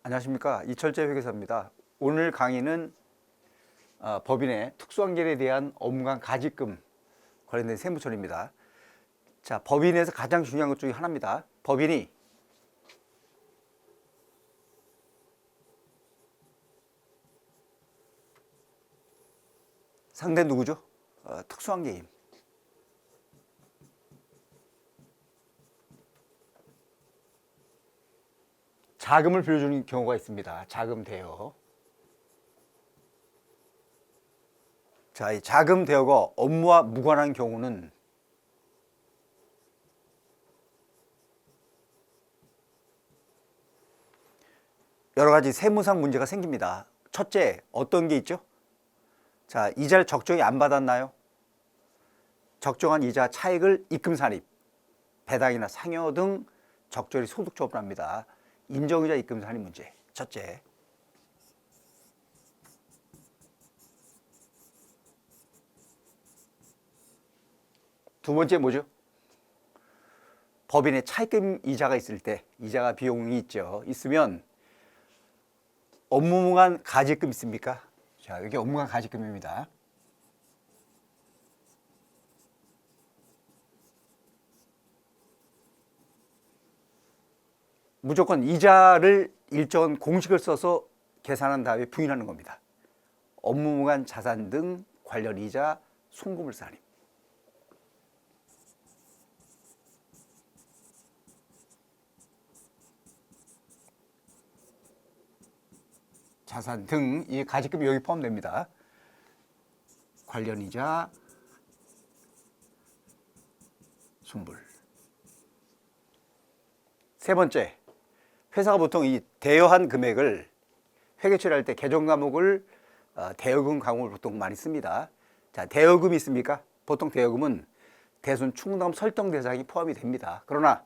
안녕하십니까, 이철재 회계사입니다. 오늘 강의는 법인의 특수관계에 대한 업무관 가직금 관련된 세무처리입니다. 자, 법인에서 가장 중요한 것 중에 하나입니다. 법인이 상대 누구죠? 특수관계인. 자금을 빌려주는 경우가 있습니다. 자금 대여. 자, 이 자금 대여가 업무와 무관한 경우는 여러 가지 세무상 문제가 생깁니다. 첫째, 어떤 게 있죠? 자, 이자를 적정히 안 받았나요? 적정한 이자 차익을 입금 산입, 배당이나 상여 등 적절히 소득 처분합니다. 인정이자 입금 산입 문제. 첫째. 두 번째 뭐죠? 법인의 차입금 이자가 있을 때, 이자가 비용이 있으면 업무무관 가직금 있습니까? 자, 여기 업무관 가직금입니다. 무조건 이자를 일정한 공식을 써서 계산한 다음에 부인하는 겁니다. 업무무관 자산 등 관련 이자, 송금을 산입. 자산 등 이 가직금이 여기 포함됩니다. 관련 이자, 순불. 세 번째, 회사가 보통 이 대여한 금액을 회계 처리할 때 계정 과목을 대여금 과목을 보통 많이 씁니다. 자, 대여금이 있습니까? 보통 대여금은 대손 충당 설정 대상이 포함이 됩니다. 그러나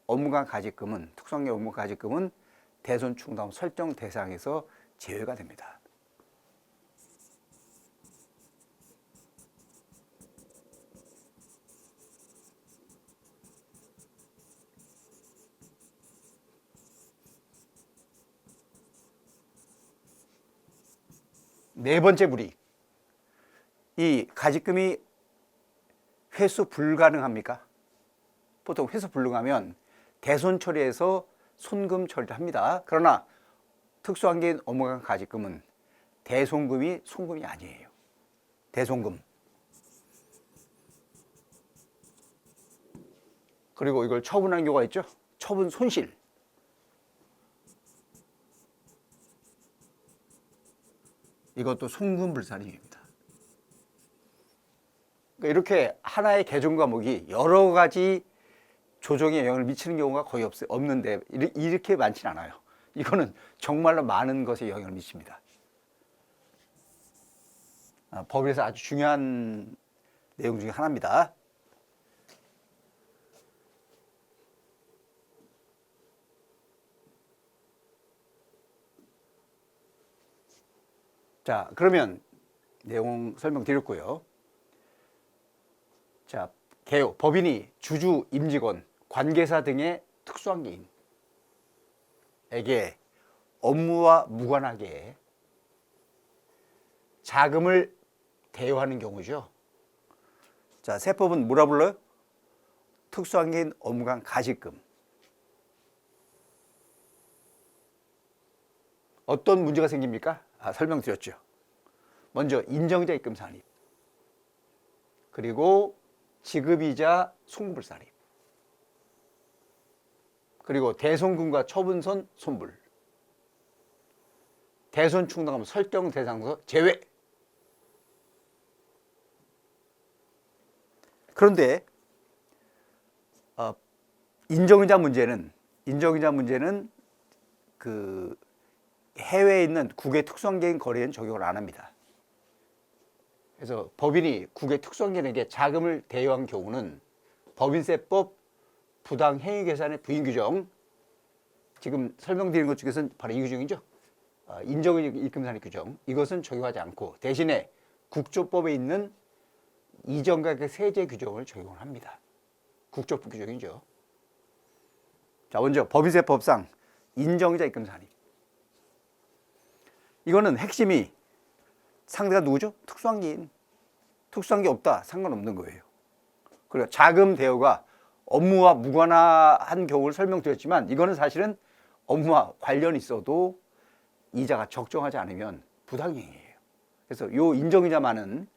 업무관 가직금은, 특수관계 업무 가직금은 대손 충당 설정 대상에서 제외가 됩니다. 네 번째 불이익. 이 가직금이 회수 불가능합니까? 보통 회수 불능하면 대손 처리해서 손금 처리를 합니다. 그러나 특수관계인 업무관 가직금은 대손금이 손금이 아니에요. 대손금. 그리고 이걸 처분한 경우가 있죠. 처분 손실. 이것도 손금불산입니다. 그러니까 이렇게 하나의 계정 과목이 여러 가지 조정에 영향을 미치는 경우가 거의 없는데 이렇게 많지는 않아요. 이거는 정말로 많은 것에 영향을 미칩니다. 법에서 아주 중요한 내용 중에 하나입니다. 자, 그러면 내용 설명드렸고요. 자, 개요. 법인이 주주, 임직원, 관계사 등의 특수관계인에게 업무와 무관하게 자금을 대여하는 경우죠. 자, 세법은 뭐라 불러요? 특수관계인 업무관 가직금. 어떤 문제가 생깁니까? 설명드렸죠. 먼저 인정이자 입금 산입, 그리고 지급이자 송금불 산입, 그리고 대손금과 처분선 손불, 대손 충당금 설정 대상서 제외. 그런데 인정이자 문제는 그 해외에 있는 국외 특수관계인 거래에는 적용을 안 합니다. 그래서 법인이 국외 특수관계인에게 자금을 대여한 경우는 법인세법 부당행위계산의 부인규정, 지금 설명드린 것 중에서는 바로 이 규정이죠. 인정입금산입 규정, 이것은 적용하지 않고 대신에 국조법에 있는 이전가격 세제 규정을 적용을 합니다. 국조법 규정이죠. 자, 먼저 법인세법상 인정이자 입금산입. 이거는 핵심이 상대가 누구죠? 특수한계인. 특수한계 없다. 상관없는 거예요. 그리고 자금 대여가 업무와 무관한 경우를 설명드렸지만 이거는 사실은 업무와 관련이 있어도 이자가 적정하지 않으면 부당행위예요. 그래서 요 인정이자만은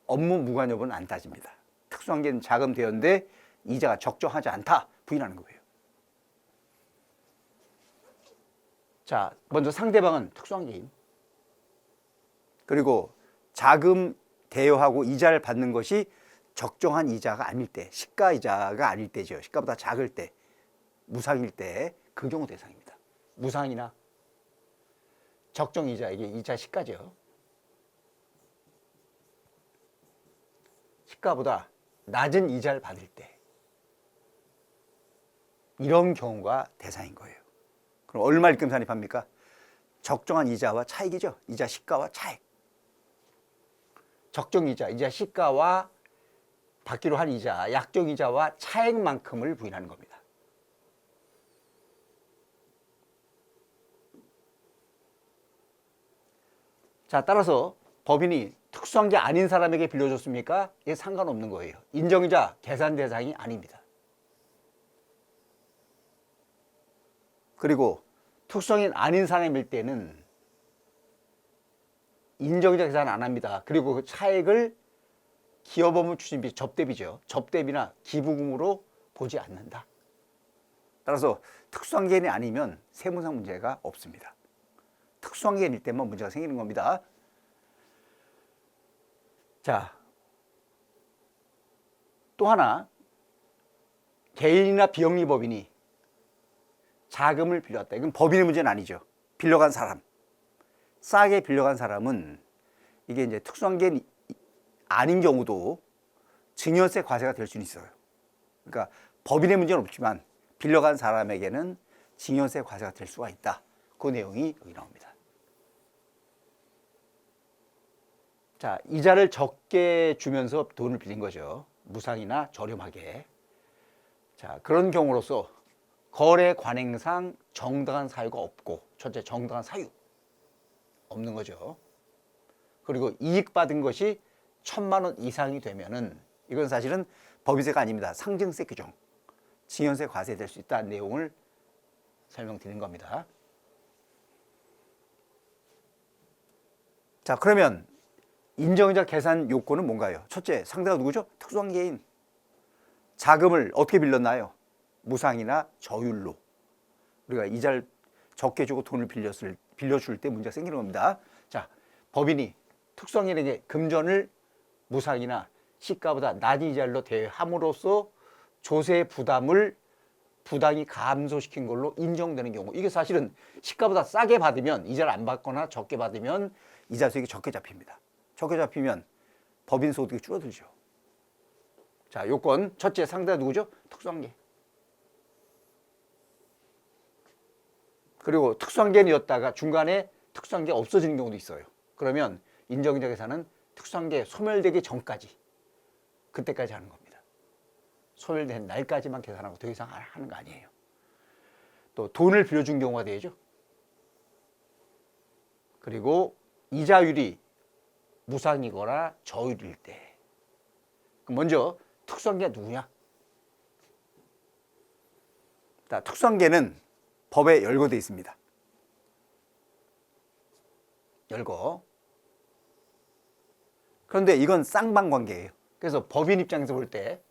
업무 무관 여부는 안 따집니다. 특수한계는 자금 대여인데 이자가 적정하지 않다 부인하는 거예요. 자, 먼저 상대방은 특수한계인. 그리고 자금 대여하고 이자를 받는 것이 적정한 이자가 아닐 때, 시가 이자가 아닐 때죠. 시가보다 작을 때, 무상일 때 그 경우 대상입니다. 무상이나 적정 이자, 이게 이자 시가죠. 시가보다 낮은 이자를 받을 때 이런 경우가 대상인 거예요. 그럼 얼마 입금 산입합니까? 적정한 이자와 차익이죠. 이자 시가와 차익. 적정 이자, 이자 시가와 받기로 한 이자, 약정 이자와 차액만큼을 부인하는 겁니다. 자, 따라서 법인이 특수한 게 아닌 사람에게 빌려줬습니까? 이게 상관없는 거예요. 인정이자 계산 대상이 아닙니다. 그리고 특수성이 아닌 사람일 때는 인정이자 계산 안 합니다. 그리고 그 차액을 기업업무 추진비, 접대비죠. 접대비나 기부금으로 보지 않는다. 따라서 특수한 개인이 아니면 세무상 문제가 없습니다. 특수한 개인일 때만 문제가 생기는 겁니다. 자, 또 하나, 개인이나 비영리법인이 자금을 빌렸다. 이건 법인의 문제는 아니죠. 빌려간 사람, 싸게 빌려간 사람은 이게 이제 특수한 개인이 아닌 경우도 증여세 과세가 될 수는 있어요. 그러니까 법인의 문제는 없지만 빌려간 사람에게는 증여세 과세가 될 수가 있다. 그 내용이 여기 나옵니다. 자, 이자를 적게 주면서 돈을 빌린 거죠. 무상이나 저렴하게. 자, 그런 경우로서 거래 관행상 정당한 사유가 없고, 첫째 정당한 사유 없는 거죠. 그리고 이익 받은 것이 1,000만 원 이상이 되면은 이건 사실은 법인세가 아닙니다. 상증세 규정, 증여세 과세될 수 있다는 내용을 설명드리는 겁니다. 자, 그러면 인정이자 계산 요건은 뭔가요? 첫째, 상대가 누구죠? 특수한 개인. 자금을 어떻게 빌렸나요? 무상이나 저율로. 우리가 이자를 적게 주고 돈을 빌려줄 때 문제가 생기는 겁니다. 자, 법인이 특수한 개인에게 금전을 무상이나 시가보다 낮은 이자율로 대여함으로써 조세 부담을 부당히 감소시킨 걸로 인정되는 경우, 이게 사실은 시가보다 싸게 받으면 이자를 안 받거나 적게 받으면 이자 수익이 적게 잡힙니다. 적게 잡히면 법인 소득이 줄어들죠. 자, 요건 첫째, 상대가 누구죠? 특수한계. 그리고 특수한계였다가 중간에 특수한계 없어지는 경우도 있어요. 그러면 인정이자 계산은 특수한계 소멸되기 전까지, 그때까지 하는 겁니다. 소멸된 날까지만 계산하고 더 이상 하는 거 아니에요. 또 돈을 빌려준 경우가 되죠. 그리고 이자율이 무상이거나 저율일 때. 먼저 특수한계가 누구냐? 자, 특수한계는 법에 열거되어 있습니다. 열거. 그런데 이건 쌍방관계예요. 그래서 법인 입장에서 볼 때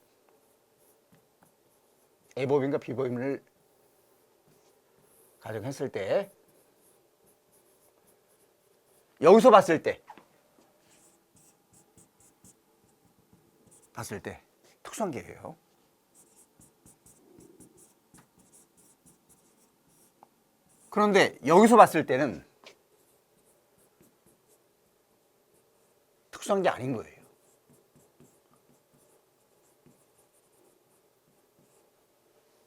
A법인과 B법인을 가정했을 때 여기서 봤을 때 특수한계예요. 그런데 여기서 봤을 때는 특수한계 아닌 거예요.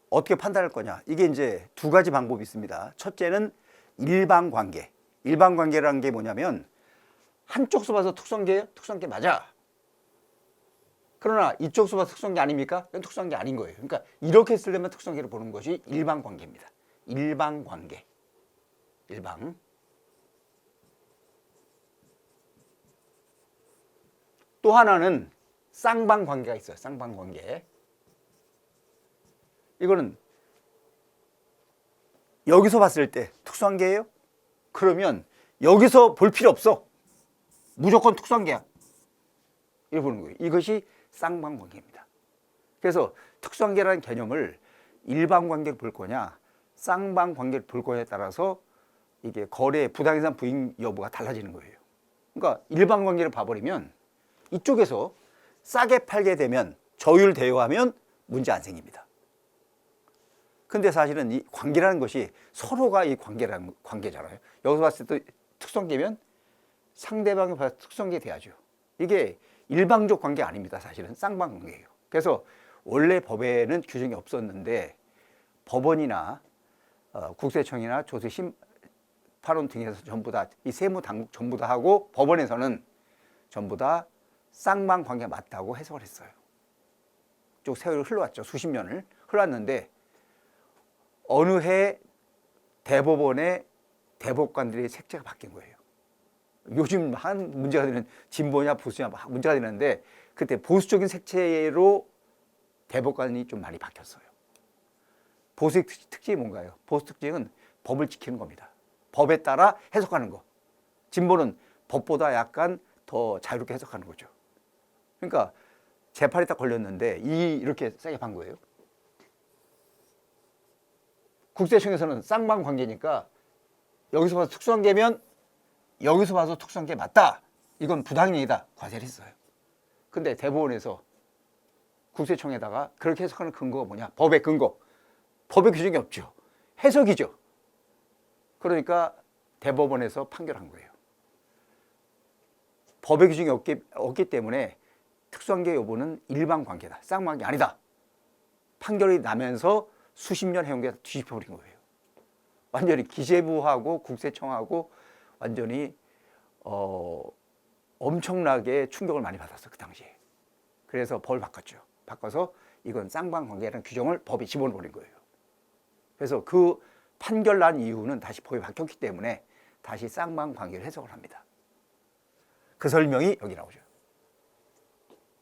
어떻게 판단할 거냐? 이게 이제 두 가지 방법이 있습니다. 첫째는 일반관계. 일반관계라는 게 뭐냐면 한쪽서 봐서 특수한계예요? 특수한계 맞아. 그러나 이쪽서 봐서 특수한계 아닙니까? 이건 특수한계 아닌 거예요. 그러니까 이렇게 했을 때만 특수한계를 보는 것이 일반관계입니다. 일반관계. 일방. 또 하나는 쌍방관계가 있어요. 쌍방관계. 이거는 여기서 봤을 때 특수관계예요? 그러면 여기서 볼 필요 없어. 무조건 특수관계야. 이렇게 보는 거예요. 이것이 쌍방관계입니다. 그래서 특수관계라는 개념을 일반관계를 볼 거냐 쌍방관계를 볼 거냐에 따라서 이게 거래 부당이상 부인 여부가 달라지는 거예요. 그러니까 일반관계를 봐버리면 이쪽에서 싸게 팔게 되면 저율 대여하면 문제 안 생깁니다. 근데 사실은 이 관계라는 것이 서로가 이 관계라는 관계잖아요. 여기서 봤을 때 특수관계면 상대방이 봐서 특수관계 돼야죠. 이게 일방적 관계 아닙니다. 사실은 쌍방관계예요. 그래서 원래 법에는 규정이 없었는데 법원이나 국세청이나 조세 심판원 등에서 전부 다 이 세무 당국 전부 다 하고 법원에서는 전부 다 쌍방관계가 맞다고 해석을 했어요. 쭉 세월이 흘러왔죠. 수십 년을 흘렀는데 어느 해 대법원의 대법관들의 색채가 바뀐 거예요. 요즘 한 문제가 되는 진보냐 보수냐 막 문제가 되는데 그때 보수적인 색채로 대법관이 좀 많이 바뀌었어요. 보수의 특징이 뭔가요? 보수 특징은 법을 지키는 겁니다. 법에 따라 해석하는 거. 진보는 법보다 약간 더 자유롭게 해석하는 거죠. 그러니까 재판이 딱 걸렸는데 이렇게 세게 판 거예요. 국세청에서는 쌍방관계니까 여기서 봐서 특수관계면 여기서 봐서 특수관계 맞다. 이건 부당행위다. 과세를 했어요. 근데 대법원에서 국세청에다가 그렇게 해석하는 근거가 뭐냐? 법의 근거. 법의 규정이 없죠. 해석이죠. 그러니까 대법원에서 판결한 거예요. 법의 규정이 없기 때문에 특수관계 여부는 일반관계다. 쌍방관계 아니다. 판결이 나면서 수십 년 해온 게 뒤집혀버린 거예요. 완전히 기재부하고 국세청하고 완전히 엄청나게 충격을 많이 받았어요. 그 당시에. 그래서 법을 바꿨죠. 바꿔서 이건 쌍방관계라는 규정을 법에 집어넣어버린 거예요. 그래서 그 판결 난 이후는 다시 법이 바뀌었기 때문에 다시 쌍방관계를 해석을 합니다. 그 설명이 여기 나오죠.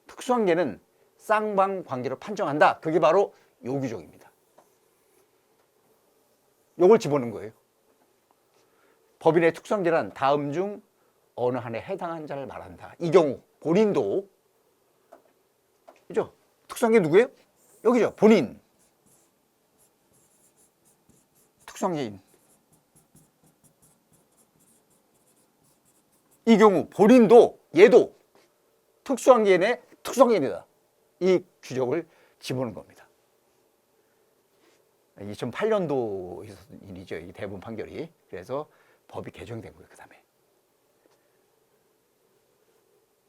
특수관계는 쌍방관계로 판정한다. 그게 바로 요 규정입니다. 요걸 집어넣은 거예요. 법인의 특수관계란 다음 중 어느 한에 해당한 자를 말한다. 이 경우 본인도 그죠? 특수관계 누구예요? 여기죠. 본인. 특수관계인. 이 경우 본인도 얘도 특수관계인의 특수관계입니다. 이 규정을 집어넣은 겁니다. 2008년도 있었던 일이죠. 이 대법원 판결이. 그래서 법이 개정된 거예요. 그 다음에.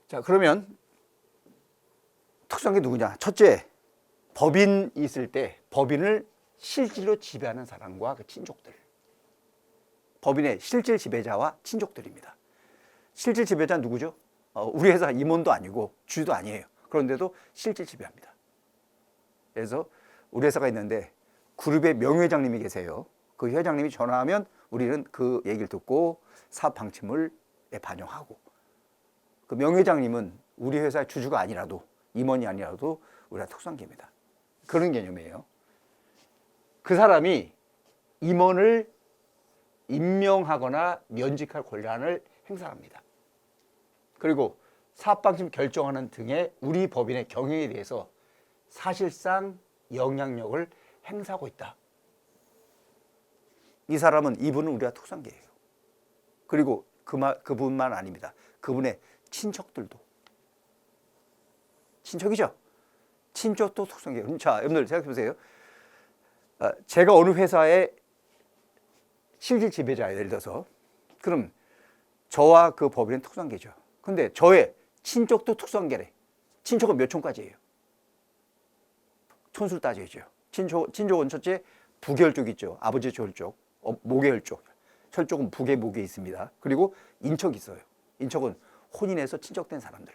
자, 그러면 특수관계 누구냐? 첫째, 법인이 있을 때 법인을 실질로 지배하는 사람과 그 친족들. 법인의 실질 지배자와 친족들입니다. 실질 지배자는 누구죠? 우리 회사 임원도 아니고 주주도 아니에요. 그런데도 실질 지배합니다. 그래서 우리 회사가 있는데 그룹의 명예회장님이 계세요. 그 회장님이 전화하면 우리는 그 얘기를 듣고 사업 방침을 반영하고 그 명예회장님은 우리 회사의 주주가 아니라도 임원이 아니라도 우리가 특수관계입니다. 그런 개념이에요. 그 사람이 임원을 임명하거나 면직할 권한을 행사합니다. 그리고 사업 방침 결정하는 등의 우리 법인의 경영에 대해서 사실상 영향력을 행사하고 있다. 이 사람은 이분은 우리가 특수관계예요. 그리고 그분만 아닙니다. 그분의 친척들도. 친척이죠? 친족도 특수관계예요. 자, 여러분들 생각해 보세요. 제가 어느 회사의 실질 지배자예요. 예를 들어서. 그럼 저와 그 법인은 특수관계죠. 근데 저의 친족도 특수관계래. 친족은 몇 촌까지예요? 촌수를 따져야죠. 친족은 첫째 부계혈 있죠. 아버지 혈족, 모계혈족. 혈족은 북에 목에 있습니다. 그리고 인척이 있어요. 인척은 혼인해서 친척된 사람들.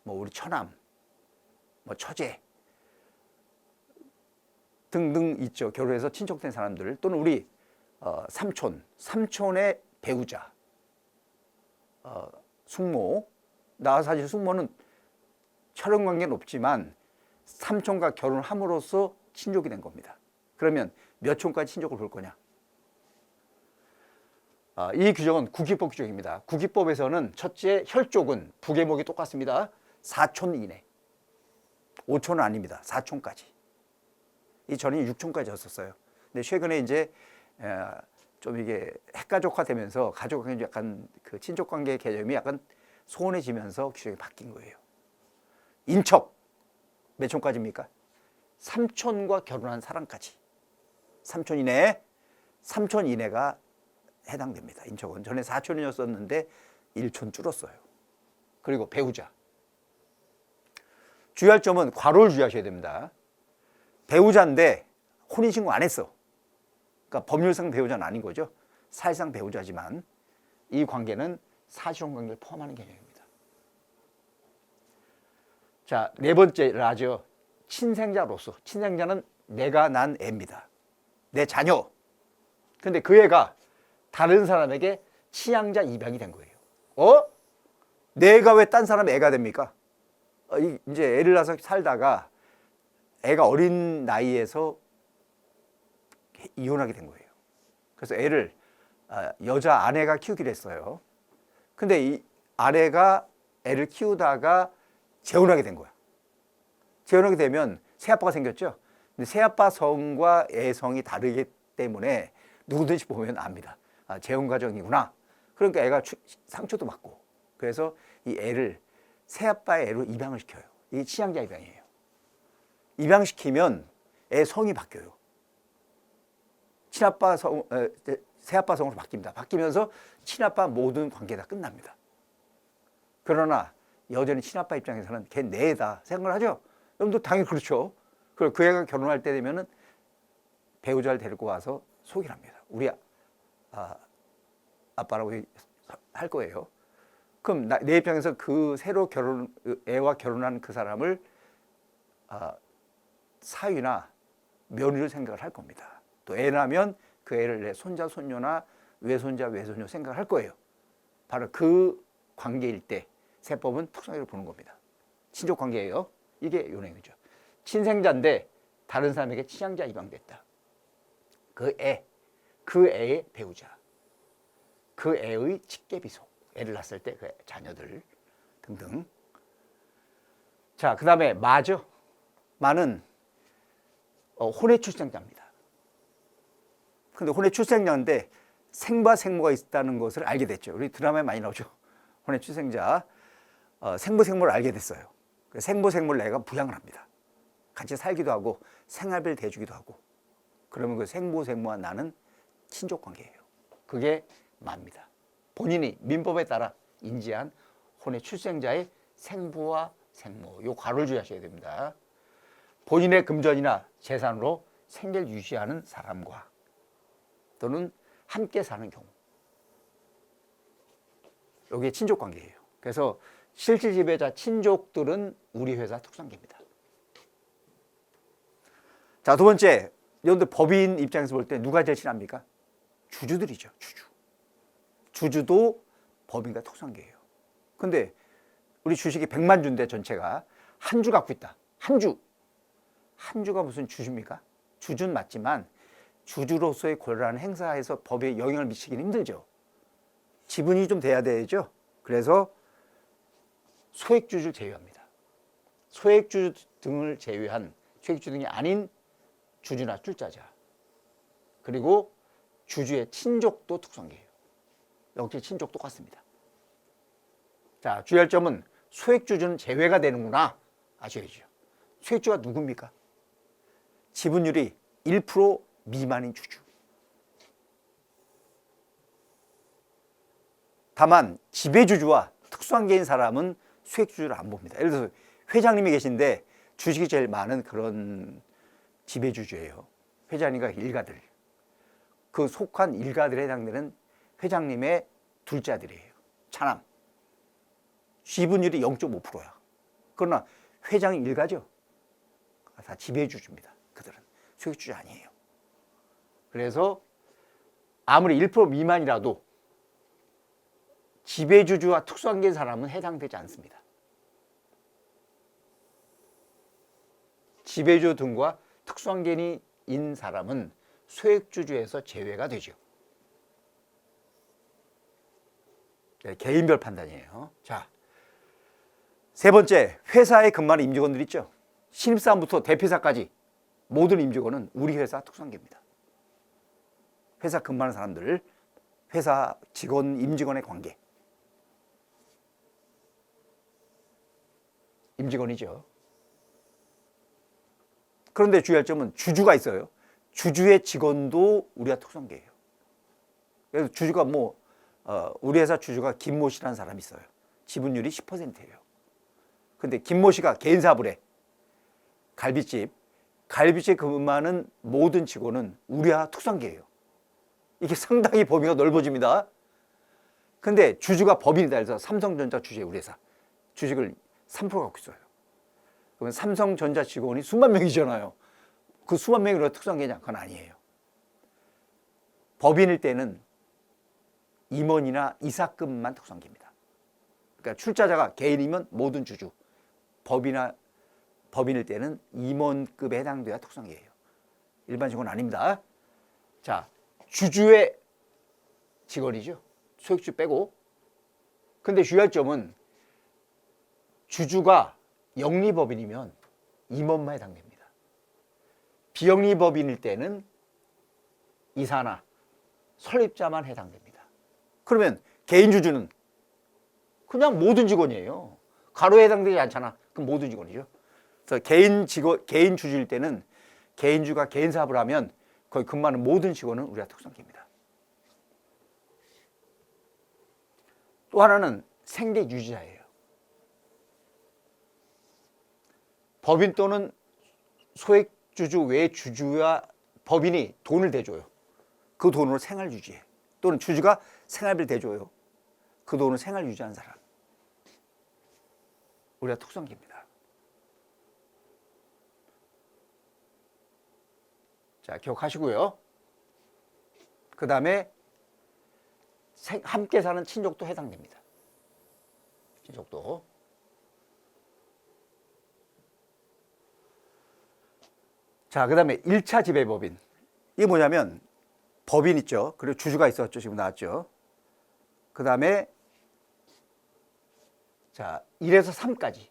뭐 우리 처남, 뭐 처제 등등 있죠. 결혼해서 친척된 사람들 또는 우리 삼촌의 배우자, 숙모 나 사실 숙모는 혈연 관계는 없지만 삼촌과 결혼함으로써 친족이 된 겁니다. 그러면 몇 촌까지 친족을 볼 거냐? 이 규정은 국기법 규정입니다. 국기법에서는 첫째 혈족은 부계목이 똑같습니다. 4촌 이내. 5촌은 아닙니다. 4촌까지. 이 전이 6촌까지였었어요. 근데 최근에 이제 좀 이게 핵가족화되면서 가족관계 약간 그 친족관계 개념이 약간 소원해지면서 규정이 바뀐 거예요. 인척 몇 촌까지입니까? 3촌과 결혼한 사람까지. 3촌 이내, 3촌 이내가 해당됩니다. 인척은 전에 4촌이었었는데 1촌 줄었어요. 그리고 배우자. 주의할 점은 괄호를 주의하셔야 됩니다. 배우자인데 혼인신고 안 했어. 그러니까 법률상 배우자는 아닌 거죠. 사실상 배우자지만 이 관계는 사실혼 관계를 포함하는 개념입니다. 자, 네 번째 라죠. 친생자로서. 친생자는 내가 난 애입니다. 내 자녀. 근데 그 애가 다른 사람에게 취양자 입양이 된 거예요. 내가 왜 딴 사람의 애가 됩니까? 이제 애를 낳아서 살다가 애가 어린 나이에서 이혼하게 된 거예요. 그래서 애를 여자 아내가 키우기로 했어요. 근데 이 아내가 애를 키우다가 재혼하게 된 거야. 재혼하게 되면 새아빠가 생겼죠. 근데 새아빠 성과 애 성이 다르기 때문에 누구든지 보면 압니다. 재혼 과정이구나. 그러니까 애가 상처도 받고. 그래서 이 애를 새아빠의 애로 입양을 시켜요. 이게 취양자 입양이에요. 입양시키면 애 성이 바뀌어요. 친아빠 성, 새아빠 성으로 바뀝니다. 바뀌면서 친아빠 모든 관계 다 끝납니다. 그러나 여전히 친아빠 입장에서는 걔 내 애다 생각을 하죠. 여러분도 당연히 그렇죠. 그리고 그 애가 결혼할 때 되면은 배우자를 데리고 와서 소개를 합니다. 우리 아빠라고 할 거예요. 그럼 내 입장에서 그 새로 애와 결혼한 그 사람을 사위나 며느리로 생각을 할 겁니다. 또 애 낳으면 그 애를 내 손자, 손녀나 외손자, 외손녀 생각을 할 거예요. 바로 그 관계일 때 세법은 특성을 보는 겁니다. 친족 관계예요. 이게 요 내용이죠. 친생자인데 다른 사람에게 취양자 입양됐다. 그 애의 배우자, 그 애의 직계비속, 애를 낳았을 때 그 자녀들 등등. 자, 그 다음에 마죠. 마는 혼외 출생자입니다. 근데 혼외 출생자인데 생과 생모가 있다는 것을 알게 됐죠. 우리 드라마에 많이 나오죠. 혼외 출생자. 생부 생모를 알게 됐어요. 생부 생모를 내가 부양을 합니다. 같이 살기도 하고 생활비를 대주기도 하고. 그러면 그 생부 생모와 나는 친족 관계예요. 그게 마입니다. 본인이 민법에 따라 인지한 혼외 출생자의 생부와 생모, 요 괄호를 주의하셔야 됩니다. 본인의 금전이나 재산으로 생계를 유지하는 사람과 또는 함께 사는 경우, 이게 친족 관계예요. 그래서 실질 지배자 친족들은 우리 회사 특성계입니다. 자, 두 번째, 여러분들 법인 입장에서 볼 때 누가 제일 친합니까? 주주들이죠. 주주도 법인과 특성계예요. 근데 우리 주식이 100만 주인데 전체가 한 주 갖고 있다. 한 주가 무슨 주주입니까? 주주는 맞지만 주주로서의 권한을 행사해서 법에 영향을 미치기는 힘들죠. 지분이 좀 돼야 되죠. 그래서 소액주주를 제외합니다. 소액주주 등을 제외한 소액주주 등이 아닌 주주나 출자자, 그리고 주주의 친족도 특성계예요. 역시 친족 똑같습니다. 자, 주의할 점은 소액주주는 제외가 되는구나 아셔야죠. 소액주가 누굽니까? 지분율이 1% 미만인 주주. 다만 지배주주와 특수관계인 사람은 소액주주를 안 봅니다. 예를 들어서 회장님이 계신데 주식이 제일 많은 그런 지배주주예요. 회장님과 일가들. 그 속한 일가들에 해당되는 회장님의 둘째 아들이에요. 차남. 지분율이 0.5%야. 그러나 회장이 일가죠. 다 지배주주입니다. 그들은 소액주주 아니에요. 그래서 아무리 1% 미만이라도 지배주주와 특수관계인 사람은 해당되지 않습니다. 지배주 등과 특수관계인인 사람은 소액주주에서 제외가 되죠. 네, 개인별 판단이에요. 자, 세 번째, 회사에 근무하는 임직원들 있죠. 신입사원부터 대표사까지 모든 임직원은 우리 회사 특수관계입니다. 회사 근무하는 사람들, 회사 직원, 임직원의 관계. 임직원이죠. 그런데 주의할 점은 주주가 있어요. 주주의 직원도 우리가 특수관계예요. 그래서 주주가 우리 회사 주주가 김모 씨라는 사람이 있어요. 지분율이 10%예요. 근데 김모 씨가 개인 사업을 해. 갈비집 근무하는 모든 직원은 우리와 특수관계예요. 이게 상당히 범위가 넓어집니다. 근데 주주가 법인이다 해서 삼성전자 주주의 우리 회사 주식을 3% 갖고 있어요. 그러면 삼성전자 직원이 수만 명이잖아요. 그 수만 명이 우리가 특수관계냐? 그건 아니에요. 법인일 때는 임원이나 이사급만 특수관계입니다. 그러니까 출자자가 개인이면 모든 주주, 법인일 때는 임원급에 해당돼야 특수관계예요. 일반 직원은 아닙니다. 자, 주주의 직원이죠. 소액주 빼고. 근데 주의할 점은 주주가 영리법인이면 임원만 해당됩니다. 비영리법인일 때는 이사나 설립자만 해당됩니다. 그러면 개인 주주는 그냥 모든 직원이에요. 가로에 해당되지 않잖아. 그럼 모든 직원이죠. 그래서 개인 주주일 때는 개인주가 개인 사업을 하면 거기 근무하는 모든 직원은 우리가 특수관계입니다. 또 하나는 생계 유지자예요. 법인 또는 소액주주 외 주주와 법인이 돈을 대줘요. 그 돈으로 생활 유지해. 또는 주주가 생활비를 대줘요. 그 돈으로 생활 유지하는 사람. 우리가 특수관계입니다. 자, 기억하시고요. 그 다음에 함께 사는 친족도 해당됩니다. 친족도. 자, 그 다음에 1차 지배법인. 이게 뭐냐면 법인 있죠. 그리고 주주가 있었죠. 지금 나왔죠. 그 다음에 자, 1에서 3까지.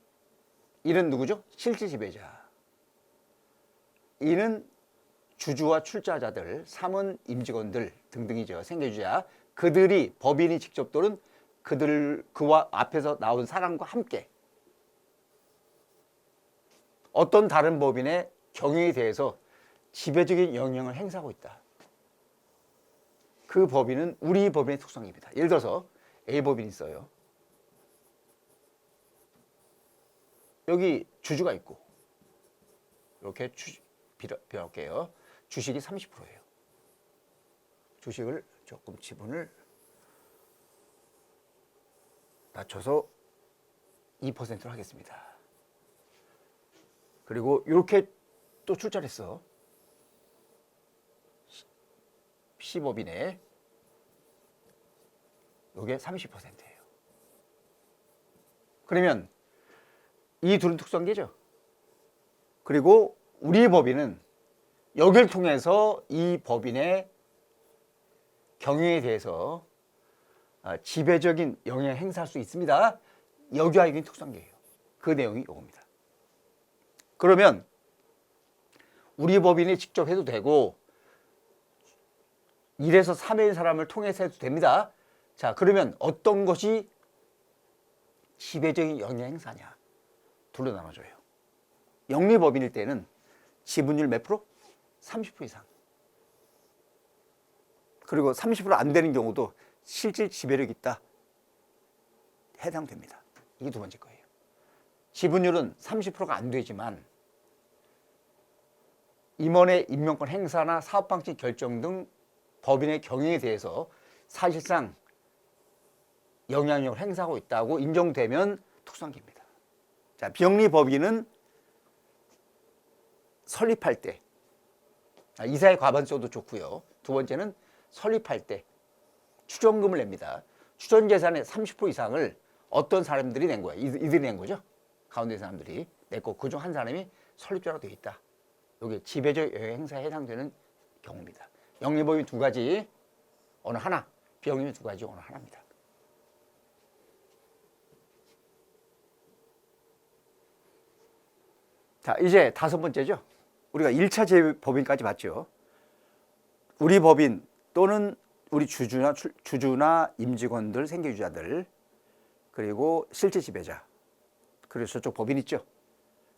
1은 누구죠? 실질 지배자. 2는 주주와 출자자들, 3은 임직원들 등등이죠. 생계주자. 그들이 법인이 직접 또는 그와 앞에서 나온 사람과 함께 어떤 다른 법인의 경영에 대해서 지배적인 영향을 행사하고 있다. 그 법인은 우리 법인의 특성입니다. 예를 들어서 A법인이 있어요. 여기 주주가 있고 이렇게 비할게요. 주식이 30%예요. 주식을 조금 지분을 낮춰서 2%로 하겠습니다. 그리고 이렇게 또 출자를 했어. C법인에 이게 30%예요. 그러면 이 둘은 특수관계죠. 그리고 우리 법인은 여기를 통해서 이 법인의 경영에 대해서 지배적인 영향을 행사할 수 있습니다. 여기와 여기는 특수관계예요. 그 내용이 이겁니다. 그러면 우리 법인이 직접 해도 되고 1에서 3의 사람을 통해서 해도 됩니다. 자, 그러면 어떤 것이 지배적인 영향 행사냐? 둘로 나눠져요. 영리법인일 때는 지분율 몇 프로? 30% 이상. 그리고 30% 안 되는 경우도 실질 지배력이 있다. 해당됩니다. 이게 두 번째 거예요. 지분율은 30%가 안 되지만 임원의 임명권 행사나 사업방식 결정 등 법인의 경영에 대해서 사실상 영향력을 행사하고 있다고 인정되면 특수관계입니다. 자, 비영리 법인은 설립할 때 이사의 과반수도 좋고요. 두 번째는 설립할 때 추정금을 냅니다. 추전 재산의 30% 이상을 어떤 사람들이 낸 거야. 이들이 낸 거죠. 가운데 사람들이 냈고 그중 한 사람이 설립자로 되어 있다. 이게 지배적 영향 행사에 해당되는 경우입니다. 영리법인 두 가지 어느 하나, 비영리법인 두 가지 어느 하나입니다. 자, 이제 다섯 번째죠. 우리가 1차 제법인까지 봤죠. 우리 법인 또는 우리 주주나 임직원들, 생계유지자들, 그리고 실제 지배자, 그리고 저쪽 법인 있죠.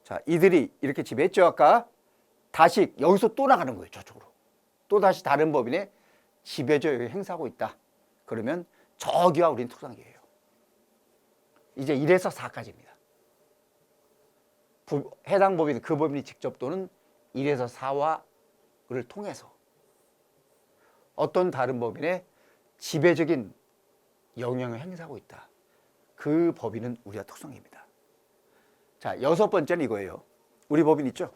자, 이들이 이렇게 지배했죠. 아까 다시 여기서 또 나가는 거예요. 저쪽으로. 또 다시 다른 법인의 지배적 영향을 행사하고 있다. 그러면 저기와 우리는 특수관계예요. 이제 1에서 4까지입니다. 해당 법인, 그 법인이 직접 또는 1에서 4와를 통해서 어떤 다른 법인의 지배적인 영향을 행사하고 있다. 그 법인은 우리가 특성입니다. 자, 여섯 번째는 이거예요. 우리 법인 있죠?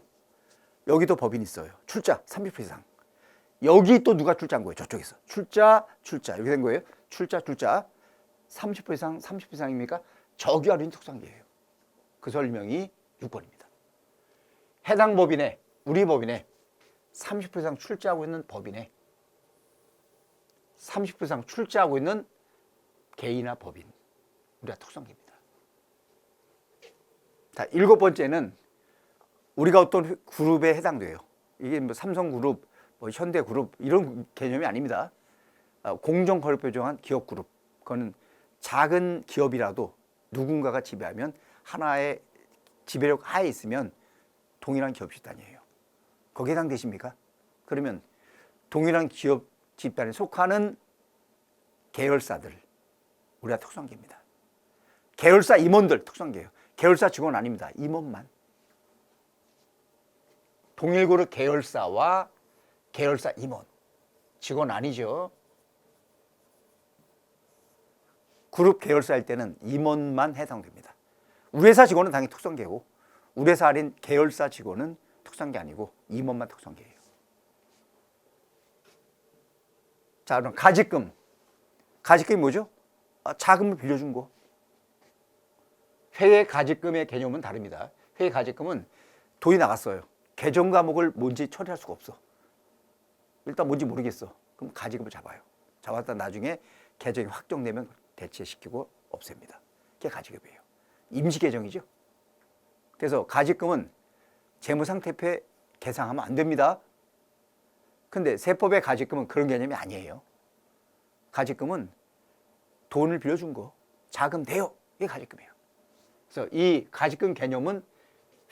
여기도 법인 있어요. 출자 30% 이상. 여기 또 누가 출자한 거예요? 저쪽에서. 출자 이렇게 된 거예요. 출자 30% 이상, 30% 이상입니까? 저기와 우리는 특성이에요. 그 설명이 6번입니다. 해당 법인에, 우리 법인에 30% 이상 출자하고 있는 법인에 30% 이상 출자하고 있는 개인이나 법인, 우리가 특성입니다. 자, 일곱 번째는 우리가 어떤 그룹에 해당돼요. 이게 뭐 삼성그룹, 뭐 현대그룹 이런 개념이 아닙니다. 공정거래법에 정한 기업그룹, 그거는 작은 기업이라도 누군가가 지배하면 하나의 지배력 하에 있으면 동일한 기업 집단이에요. 거기에 해당되십니까? 그러면 동일한 기업 집단에 속하는 계열사들, 우리가 특성계입니다. 계열사 임원들 특성계예요. 계열사 직원 아닙니다. 임원만. 동일그룹 계열사와 계열사 임원, 직원 아니죠. 그룹 계열사일 때는 임원만 해당됩니다. 우리 회사 직원은 당연히 특성계고 우리 회사 아닌 계열사 직원은 특성계 아니고 임원만 특성계예요. 자, 그럼 가직금. 가직금이 뭐죠? 자금을 빌려준 거. 회계 가직금의 개념은 다릅니다. 회계 가직금은 돈이 나갔어요. 계정 과목을 뭔지 처리할 수가 없어. 일단 뭔지 모르겠어. 그럼 가지금을 잡아요. 잡았다 나중에 계정이 확정되면 대체시키고 없앱니다. 그게 가지금이에요. 임시 계정이죠. 그래서 가지금은 재무상태표에 계상하면 안 됩니다. 근데 세법의 가지금은 그런 개념이 아니에요. 가지금은 돈을 빌려준 거, 자금 대여, 이게 가지금이에요. 그래서 이 가지금 개념은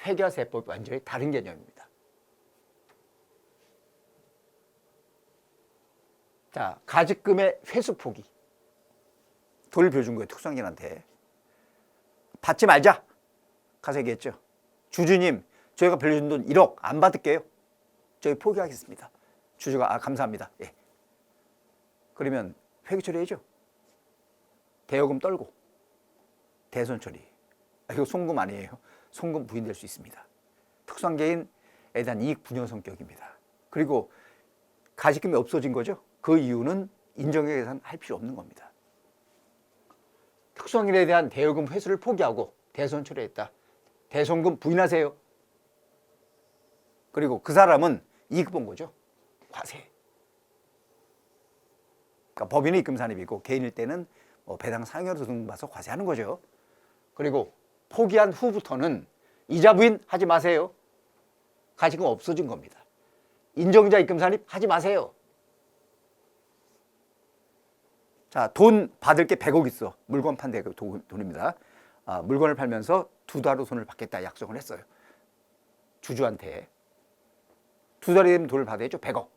회계와 세법이 완전히 다른 개념입니다. 자, 가지금의 회수 포기. 돈을 빌려준 거예요, 특수상인한테. 받지 말자. 가서 얘기했죠. 주주님, 저희가 빌려준 돈 1억 안 받을게요. 저희 포기하겠습니다. 주주가 감사합니다. 예. 그러면 회계 처리해야죠. 대여금 떨고 대손 처리. 이거 송금 아니에요. 송금 부인될 수 있습니다. 특수관계인에 대한 이익 분여 성격입니다. 그리고 가지금이 없어진 거죠. 그 이유는 인정에 대해서는 할 필요 없는 겁니다. 특수관계인에 대한 대여금 회수를 포기하고 대손 처리했다. 대손금 부인하세요. 그리고 그 사람은 이익 본 거죠. 과세. 그러니까 법인은 입금 산입이고 개인일 때는 배당 상여로 등받아서 과세하는 거죠. 그리고 포기한 후부터는 이자 부인 하지 마세요. 가지금 없어진 겁니다. 인정자 입금 산입 하지 마세요. 자, 돈 받을 게 100억 있어. 물건 판대 돈입니다. 물건을 팔면서 2달 후 돈을 받겠다 약속을 했어요. 주주한테. 2달이 되면 돈을 받아야죠. 100억.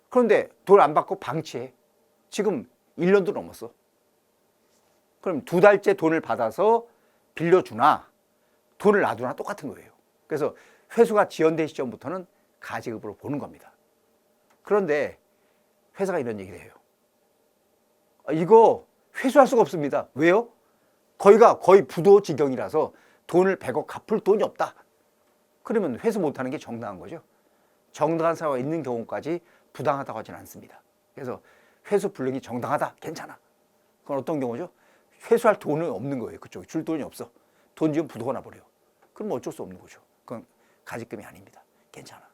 그런데 돈 안 받고 방치해. 지금 1년도 넘었어. 그럼 2달째 돈을 받아서 빌려주나 돈을 놔두나 똑같은 거예요. 그래서 회수가 지연된 시점부터는 가지급으로 보는 겁니다. 그런데 회사가 이런 얘기를 해요. 이거 회수할 수가 없습니다. 왜요? 거기가 거의 부도 지경이라서 돈을 100억 갚을 돈이 없다. 그러면 회수 못하는 게 정당한 거죠. 정당한 사유가 있는 경우까지 부당하다고 하지는 않습니다. 그래서 회수 불능이 정당하다. 괜찮아. 그건 어떤 경우죠? 회수할 돈은 없는 거예요. 그쪽에 줄 돈이 없어. 돈 지금 부도가 나버려. 그럼 어쩔 수 없는 거죠. 그건 가지금이 아닙니다. 괜찮아.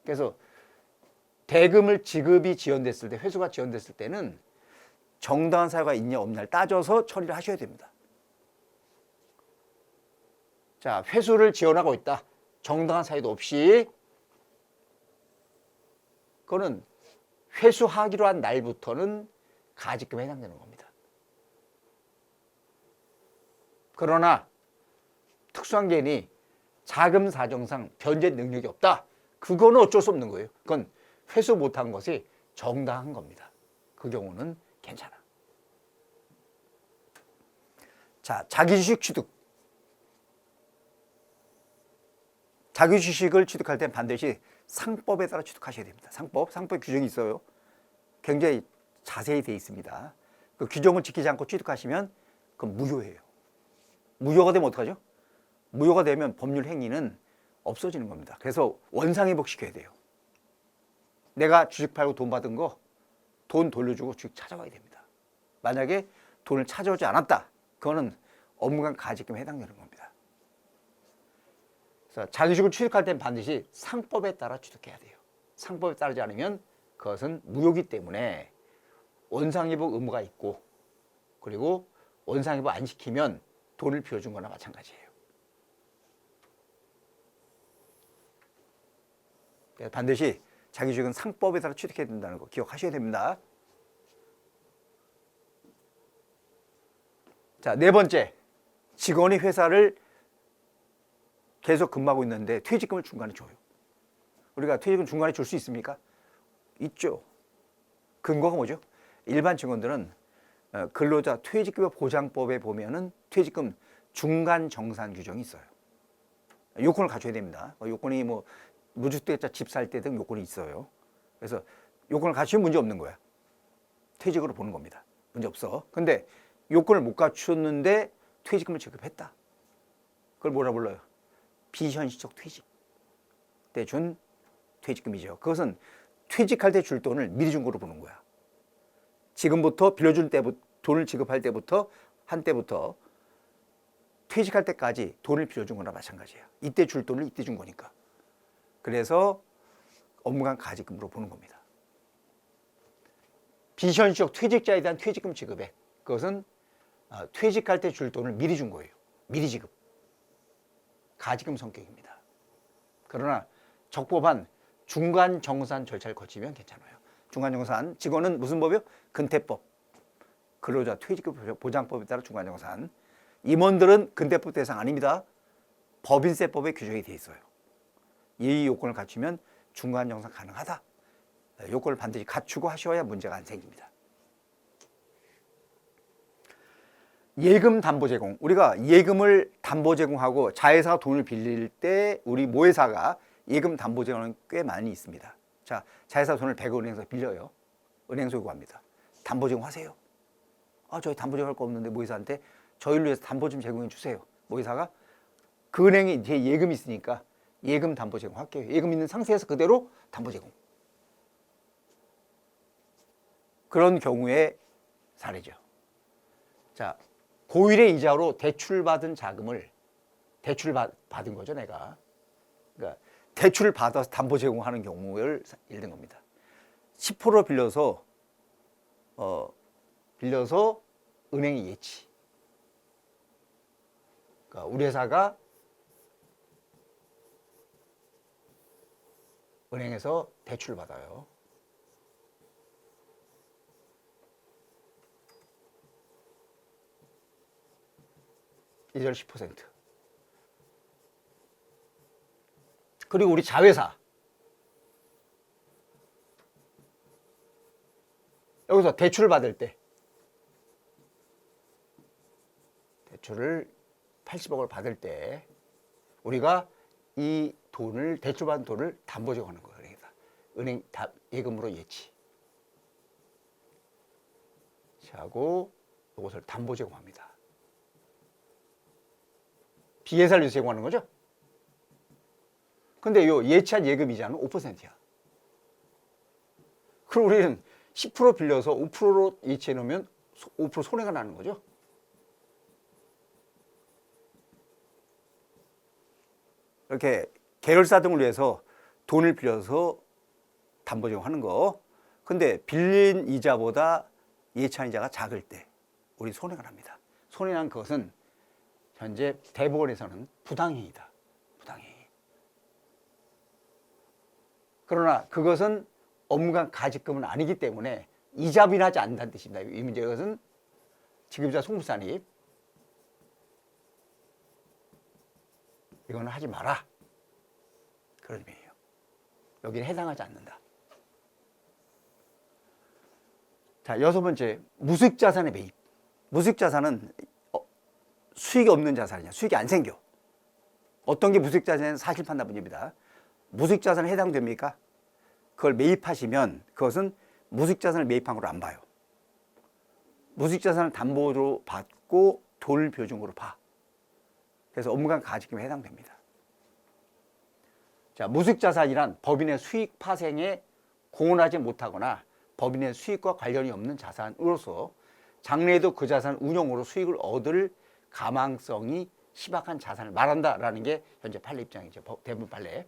그래서 대금을 지급이 지연됐을 때, 회수가 지연됐을 때는 정당한 사유가 있냐 없냐를 따져서 처리를 하셔야 됩니다. 자, 회수를 지연하고 있다. 정당한 사유도 없이. 그거는 회수하기로 한 날부터는 가지금에 해당되는 겁니다. 그러나 특수한 개인이 자금 사정상 변제 능력이 없다. 그거는 어쩔 수 없는 거예요. 그건 회수 못한 것이 정당한 겁니다. 그 경우는 괜찮아. 자, 자기주식 취득. 자기주식을 취득할 땐 반드시 상법에 따라 취득하셔야 됩니다. 상법 규정이 있어요. 굉장히 자세히 되어 있습니다. 그 규정을 지키지 않고 취득하시면 그건 무효예요. 무효가 되면 어떡하죠? 무효가 되면 법률 행위는 없어지는 겁니다. 그래서 원상회복시켜야 돼요. 내가 주식 팔고 돈 받은 거 돈 돌려주고 주식 찾아와야 됩니다. 만약에 돈을 찾아오지 않았다. 그거는 업무간 가지금에 해당되는 겁니다. 그래서 자기주식을 취득할 땐 반드시 상법에 따라 취득해야 돼요. 상법에 따르지 않으면 그것은 무효기 때문에 원상회복 의무가 있고, 그리고 원상회복 안 시키면 돈을 빌려준 거나 마찬가지예요. 반드시 자기주식은 상법에 따라 취득해야 된다는 거 기억하셔야 됩니다. 자, 네 번째. 직원이 회사를 계속 근무하고 있는데 퇴직금을 중간에 줘요. 우리가 퇴직금 중간에 줄 수 있습니까? 있죠. 근거가 뭐죠? 일반 직원들은 근로자 퇴직금 보장법에 보면은 퇴직금 중간 정산 규정이 있어요. 요건을 갖춰야 됩니다. 요건이 뭐 무주택자 집 살 때 등 요건이 있어요. 그래서 요건을 갖추면 문제 없는 거야. 퇴직으로 보는 겁니다. 문제 없어. 근데 요건을 못 갖추었는데 퇴직금을 지급했다. 그걸 뭐라 불러요? 비현실적 퇴직 때 준 퇴직금이죠. 그것은 퇴직할 때 줄 돈을 미리 준 거로 보는 거야. 지금부터 빌려줄 때부터, 돈을 지급할 때부터, 한때부터 퇴직할 때까지 돈을 빌려준 거나 마찬가지예요. 이때 줄 돈을 이때 준 거니까. 그래서 업무간 가지금으로 보는 겁니다. 비현실적 퇴직자에 대한 퇴직금 지급액, 그것은 퇴직할 때 줄 돈을 미리 준 거예요. 미리 지급. 가지금 성격입니다. 그러나 적법한 중간 정산 절차를 거치면 괜찮아요. 중간 정산, 직원은 무슨 법이요? 근태법. 근로자 퇴직금 보장법에 따라 중간 정산. 임원들은 근태법 대상 아닙니다. 법인세법에 규정이 되어 있어요. 이 요건을 갖추면 중간 정산 가능하다. 요건을 반드시 갖추고 하셔야 문제가 안 생깁니다. 예금 담보 제공. 우리가 예금을 담보 제공하고 자회사가 돈을 빌릴 때 우리 모회사가 예금 담보 제공은 꽤 많이 있습니다. 자, 자회사 돈을 100원 은행에서 빌려요. 은행에서 요구합니다. 담보 제공하세요. 저희 담보 제공할 거 없는데 모회사한테 저희를 위해서 담보 좀 제공해 주세요. 모회사가 그 은행에 제 예금이 있으니까 예금 담보 제공할게요. 예금 있는 상태에서 그대로 담보 제공. 그런 경우의 사례죠. 자, 고일의 이자로 대출받은 자금을 대출받은 거죠, 내가. 그러니까 대출을 받아서 담보 제공하는 경우를 예를 든 겁니다. 10% 빌려서 은행이 예치. 그러니까 우리 회사가 은행에서 대출을 받아요. 이자율 10%. 그리고 우리 자회사. 여기서 대출을 받을 때 대출을 80억을 받을 때 우리가 이 돈을 대출받은 돈을 담보 제공하는 거예요. 은행 예금으로 예치 하고 이것을 담보 제공합니다. 비예사를 위해서 제공하는 거죠. 근데 이 예치한 예금 이자는 5%야. 그럼 우리는 10% 빌려서 5%로 예치해 놓으면 5% 손해가 나는 거죠. 이렇게 계열사 등을 위해서 돈을 빌려서 담보 제공하는 거. 근데 빌린 이자보다 예찬 이자가 작을 때 우리 손해가 납니다. 손해난 것은 현재 대법원에서는 부당행위다. 부당행위. 그러나 그것은 업무상 가직금은 아니기 때문에 이자 비하지 않는다는 뜻입니다. 이 문제 이것은 지급자 송부산입 이거는 하지 마라. 그런 의미예요. 여기는 해당하지 않는다. 자, 6번째, 무수익자산의 매입. 무수익자산은 수익이 없는 자산이냐, 수익이 안 생겨. 어떤 게 무수익자산은 사실 판단 문제입니다. 무수익자산에 해당됩니까? 그걸 매입하시면 그것은 무수익자산을 매입한 걸로 안 봐요. 무수익자산을 담보로 받고 돈을 비용으로 봐. 그래서 업무상 가직금에 해당됩니다. 자, 무수익자산이란 법인의 수익 파생에 공헌하지 못하거나 법인의 수익과 관련이 없는 자산으로서 장래에도 그 자산 운용으로 수익을 얻을 가망성이 희박한 자산을 말한다라는 게 현재 판례 입장이죠. 대부분 판례.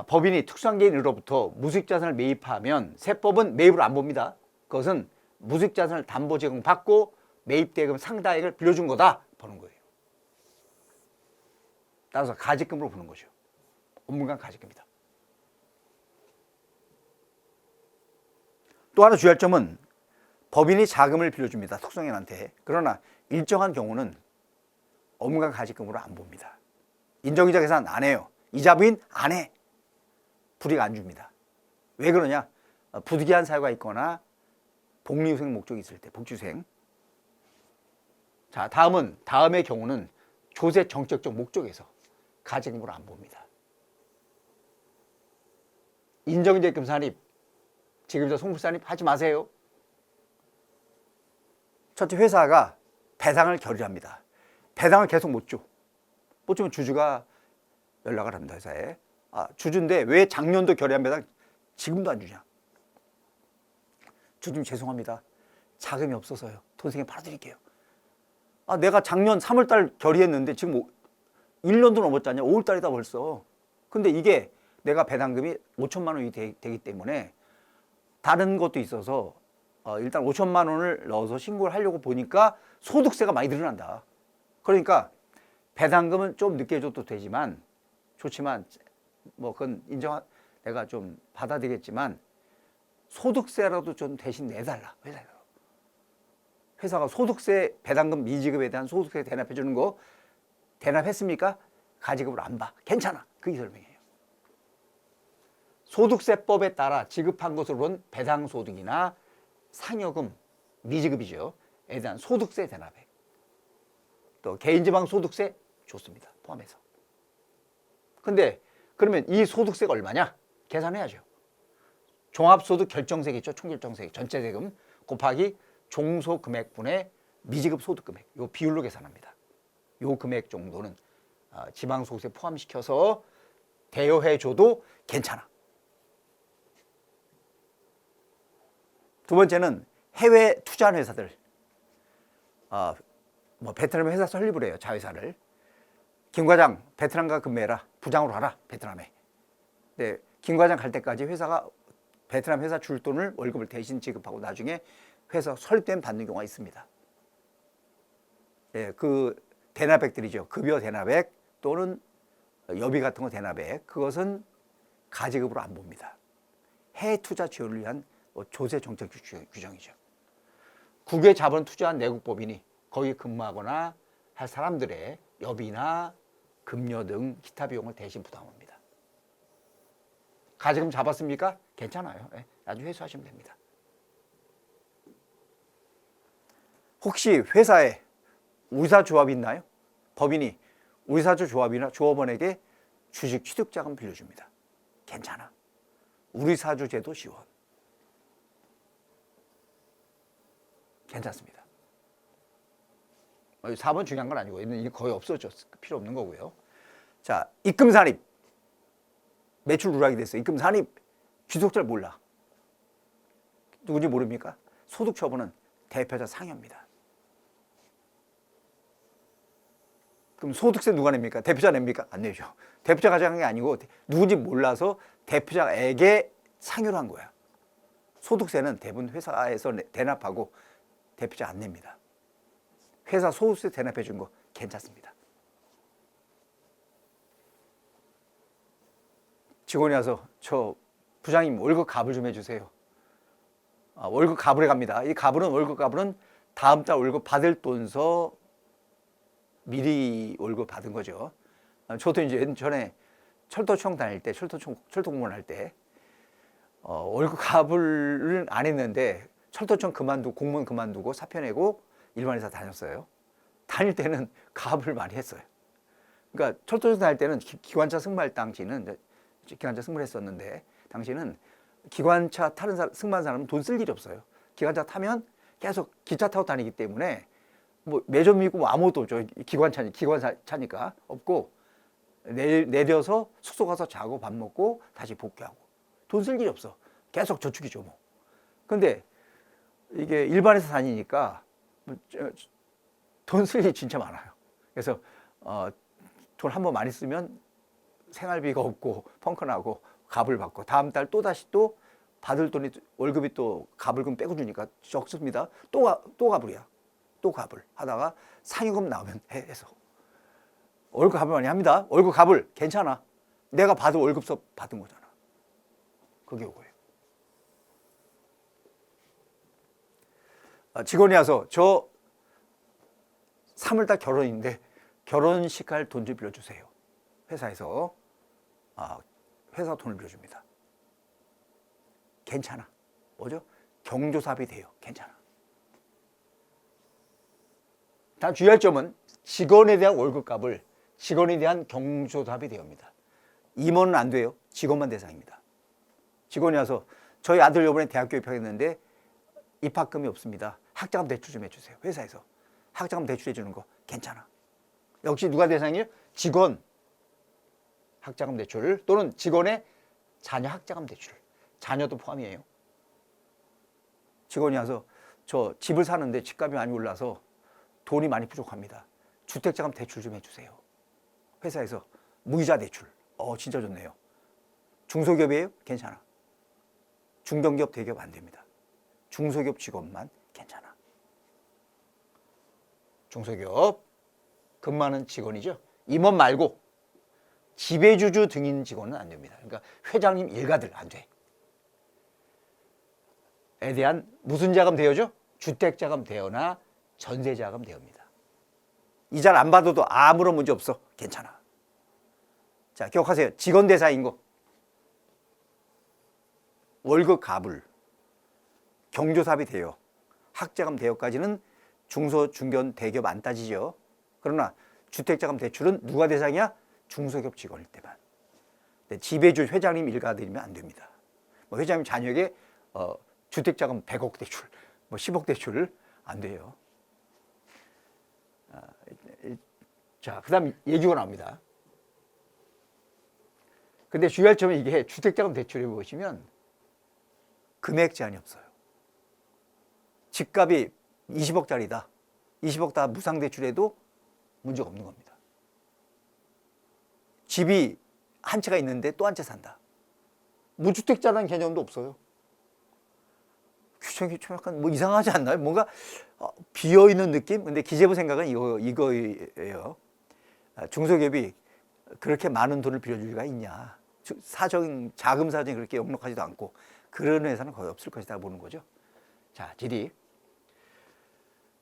법인이 특수한개인으로부터 무수익자산을 매입하면 세법은 매입을 안 봅니다. 그것은 무수익자산을 담보 제공받고 매입대금 상당액을 빌려준 거다 보는 거예요. 따라서 가직금으로 보는 거죠. 업무상 가직금이다. 또 하나 주의할 점은 법인이 자금을 빌려줍니다. 특수한개인한테. 그러나 일정한 경우는 업무상 가직금으로 안 봅니다. 인정이자 계산 안 해요. 이자 부인 안 해. 불이익 안 줍니다. 왜 그러냐? 부득이한 사유가 있거나 복리후생 목적이 있을 때, 복지후생. 자, 다음의 경우는 조세 정책적 목적에서 가직금으로 안 봅니다. 인정이자금 산입, 지급자 송부산입 하지 마세요. 첫째, 회사가 배당을 결의합니다. 배당을 계속 못 줘. 못 주면 주주가 연락을 합니다, 회사에. 주주인데 왜 작년도 결의한 배당 지금도 안 주냐? 주주님 죄송합니다. 자금이 없어서요. 돈 생겨 팔아드릴게요. 내가 작년 3월달 결의했는데 지금 1년도 넘었잖아요. 5월달이다 벌써. 근데 이게 내가 배당금이 5천만 원이 되기 때문에 다른 것도 있어서 일단 5천만 원을 넣어서 신고를 하려고 보니까 소득세가 많이 늘어난다. 그러니까 배당금은 좀 늦게 줘도 되지만 좋지만 뭐 그건 내가 좀 받아들이겠지만 소득세라도 좀 대신 내달라. 회사가 소득세 배당금 미지급에 대한 소득세 대납해 주는 거 대납했습니까? 가지급으로 안 봐. 괜찮아. 그게 설명이에요. 소득세법에 따라 지급한 것으로는 배당소득이나 상여금 미지급이죠. 에 대한 소득세 대납액. 또 개인지방소득세 좋습니다. 포함해서. 근데 그러면 이 소득세가 얼마냐? 계산해야죠. 종합소득 결정세액 있죠. 총결정세액 전체 세금 곱하기 종소금액분의 미지급 소득금액. 이 비율로 계산합니다. 이 금액 정도는 지방소득세 포함시켜서 대여해줘도 괜찮아. 두 번째는 해외 투자하는 회사들. 베트남 회사 설립을 해요. 자회사를. 김 과장 베트남가 근무해라. 부장으로 가라. 베트남에. 네, 김 과장 갈 때까지 회사가 베트남 회사 줄 돈을 월급을 대신 지급하고 나중에 회사 설립되면 받는 경우가 있습니다. 네, 그 대납액들이죠. 급여 대납액 또는 여비 같은 거 대납액. 그것은 가지급으로 안 봅니다. 해외 투자 지원을 위한 조세 정책 규정이죠. 국외 자본 투자한 내국 법인이 거기 근무하거나 할 사람들의 여비나 급여 등 기타 비용을 대신 부담합니다. 가지금 잡았습니까? 괜찮아요. 네, 나중에 회수하시면 됩니다. 혹시 회사에 우리사조합이 있나요? 법인이 우리사주 조합이나 조합원에게 주식 취득자금 빌려줍니다. 괜찮아. 우리사주제도 지원. 괜찮습니다. 4번 중요한 건 아니고 이게 거의 없어져. 필요 없는 거고요. 자, 입금 산입. 매출 누락이 됐어요. 입금 산입. 귀속자를 몰라. 누군지 모릅니까? 소득처분은 대표자 상여입니다. 그럼 소득세 누가 냅니까? 대표자 냅니까? 안 내죠. 대표자가 가져간 게 아니고 누군지 몰라서 대표자에게 상여를 한 거야. 소득세는 대부분 회사에서 대납하고 대표자 안 냅니다. 회사 소득세 대납해 준 거 괜찮습니다. 직원이 와서 저 부장님 월급 가불 좀 해주세요. 월급 가불에 갑니다. 이 가불은 월급 가불은 다음 달 월급 받을 돈서 미리 월급 받은 거죠. 저도 이제 전에 철도청 다닐 때, 철도 공무원 할 때 월급 가불은 안 했는데 철도청 그만두고 공무원 그만두고 사표 내고 일반 회사 다녔어요. 다닐 때는 가불 많이 했어요. 그러니까 철도청 다닐 때는 기관차 승무할 당시는 기관차 승무를 했었는데 당시는 기관차 타는 승무하는 사람은 돈 쓸 일이 없어요. 기관차 타면 계속 기차 타고 다니기 때문에 뭐 매점 있고 뭐 아무것도 없죠. 기관차니까 없고 내려서 숙소 가서 자고 밥 먹고 다시 복귀하고 돈 쓸 일이 없어. 계속 저축이죠 뭐. 근데 이게 일반에서 다니니까 돈 쓸 일이 진짜 많아요. 그래서 돈 한 번 많이 쓰면 생활비가 없고 펑크나고 갑을 받고 다음 달 또 다시 또 받을 돈이 월급이 또 갑을금 빼고 주니까 적습니다. 또 갑을이야. 또 갑을 하다가 상여금 나오면 해서 월급 갑을 많이 합니다. 월급 갑을 괜찮아. 내가 받은 월급서 받은 거잖아. 그게 요거예요. 직원이 와서 저 3월달 결혼인데 결혼식 할 돈 좀 빌려주세요. 회사에서 회사 돈을 빌려줍니다. 괜찮아. 뭐죠? 경조사비 돼요. 괜찮아. 다 주의할 점은 직원에 대한 월급값을 직원에 대한 경조사비 대여입니다. 임원은 안 돼요. 직원만 대상입니다. 직원이 와서 저희 아들 이번에 대학교 입학했는데 입학금이 없습니다. 학자금 대출 좀 해주세요. 회사에서 학자금 대출해 주는 거 괜찮아. 역시 누가 대상이에요? 직원 학자금 대출 또는 직원의 자녀 학자금 대출. 자녀도 포함이에요. 직원이 와서 저 집을 사는데 집값이 많이 올라서 돈이 많이 부족합니다. 주택자금 대출 좀 해주세요. 회사에서 무이자 대출. 진짜 좋네요. 중소기업이에요? 괜찮아. 중견기업, 대기업 안 됩니다. 중소기업 직원만 괜찮아. 중소기업 근무하는 직원이죠. 임원 말고 지배주주 등인 직원은 안 됩니다. 그러니까 회장님 일가들 안 돼. 에 대한 무슨 자금 대여죠? 주택자금 대여나 전세자금 대여입니다. 이자를 안 받아도 아무런 문제 없어. 괜찮아. 자, 기억하세요. 직원 대상인 거. 월급 가불, 경조사비 대여, 학자금 대여까지는 중소, 중견, 대기업 안 따지죠. 그러나 주택자금 대출은 누가 대상이야? 중소기업 직원일 때만. 지배주 회장님 일가들이면 안 됩니다. 뭐 회장님 자녀에게 주택자금 100억 대출, 뭐 10억 대출 안 돼요. 자, 그 다음 예규가 나옵니다. 근데 주의할 점은 이게 주택자금 대출에 보시면 금액 제한이 없어요. 집값이 20억짜리다. 20억 다 무상대출해도 문제가 없는 겁니다. 집이 한 채가 있는데 또 한 채 산다. 무주택자라는 개념도 없어요. 규정이 좀 약간 뭐 이상하지 않나요? 뭔가 비어있는 느낌? 근데 기재부 생각은 이거예요. 중소기업이 그렇게 많은 돈을 빌려줄 리가 있냐. 자금 사정이 그렇게 역력하지도 않고 그런 회사는 거의 없을 것이다 보는 거죠. 자,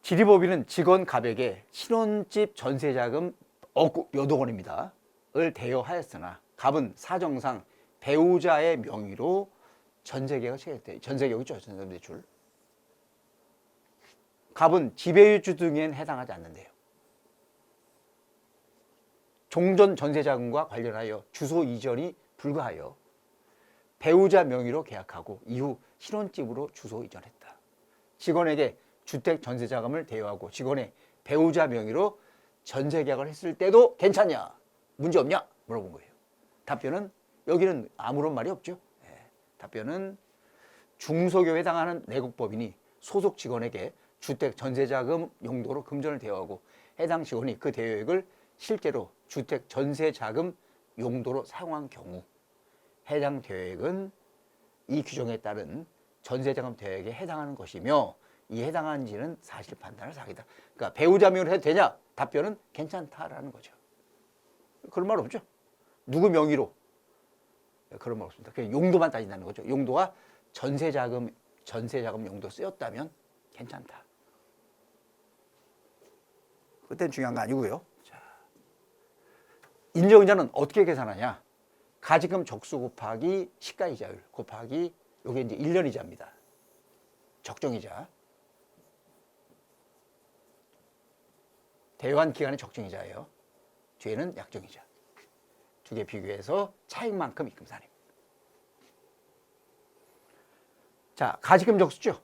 지리법인은 직원 갑에게 신혼집 전세자금 몇 억 원입니다. 을 대여하였으나 갑은 사정상 배우자의 명의로 전세계약을 체결했대요. 전세계약 있죠. 전세대출. 갑은 지배주주 등에는 해당하지 않는데요. 종전 전세자금과 관련하여 주소 이전이 불가하여 배우자 명의로 계약하고 이후 신혼집으로 주소 이전했다. 직원에게 주택 전세자금을 대여하고 직원의 배우자 명의로 전세계약을 했을 때도 괜찮냐? 문제 없냐? 물어본 거예요. 답변은 여기는 아무런 말이 없죠. 답변은 중소기업에 해당하는 내국법인이 소속 직원에게 주택 전세자금 용도로 금전을 대여하고 해당 직원이 그 대여액을 실제로 주택 전세자금 용도로 사용한 경우 해당 대여액은 이 규정에 따른 전세자금 대여액에 해당하는 것이며 이 해당하는지는 사실 판단을 사기다. 그러니까 배우자 명의로 해도 되냐? 답변은 괜찮다라는 거죠. 그런 말 없죠. 누구 명의로? 그런 말 없습니다. 그냥 용도만 따진다는 거죠. 용도가 전세자금 용도 쓰였다면 괜찮다. 그때는 중요한 거 아니고요. 자, 인정이자는 어떻게 계산하냐? 가지금 적수 곱하기 시가이자율 곱하기 요게 이제 1년 이자입니다. 적정이자. 대환 기간의 적정이자예요. 뒤에는 약정이자. 두 개 비교해서 차익만큼 입금산입니다. 자, 가지금 적수죠.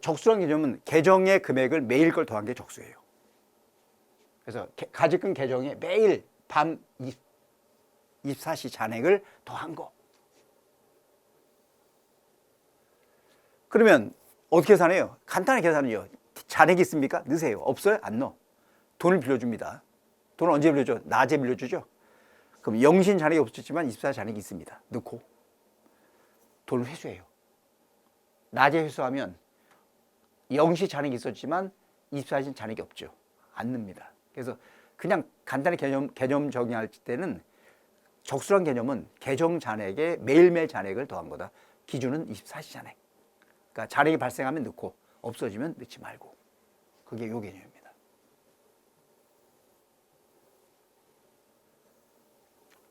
적수란 개념은 계정의 금액을 매일 걸 더한 게 적수예요. 그래서 가지금 계정에 매일 밤 24시 잔액을 더한 거. 그러면 어떻게 계산해요? 간단하게 계산해요. 잔액이 있습니까? 넣으세요. 없어요? 안 넣어. 돈을 빌려줍니다. 돈을 언제 빌려줘? 낮에 빌려주죠. 그럼 영신 잔액이 없었지만 24 잔액이 있습니다. 넣고 돈을 회수해요. 낮에 회수하면 영시 잔액이 있었지만 24시 잔액이 없죠. 안 넣습니다. 그래서 그냥 간단히 개념 정의할 때는 적수란 개념은 계정 잔액에 매일매일 잔액을 더한 거다. 기준은 24시 잔액. 그러니까 잔액이 발생하면 넣고 없어지면 넣지 말고. 그게 요 개념입니다.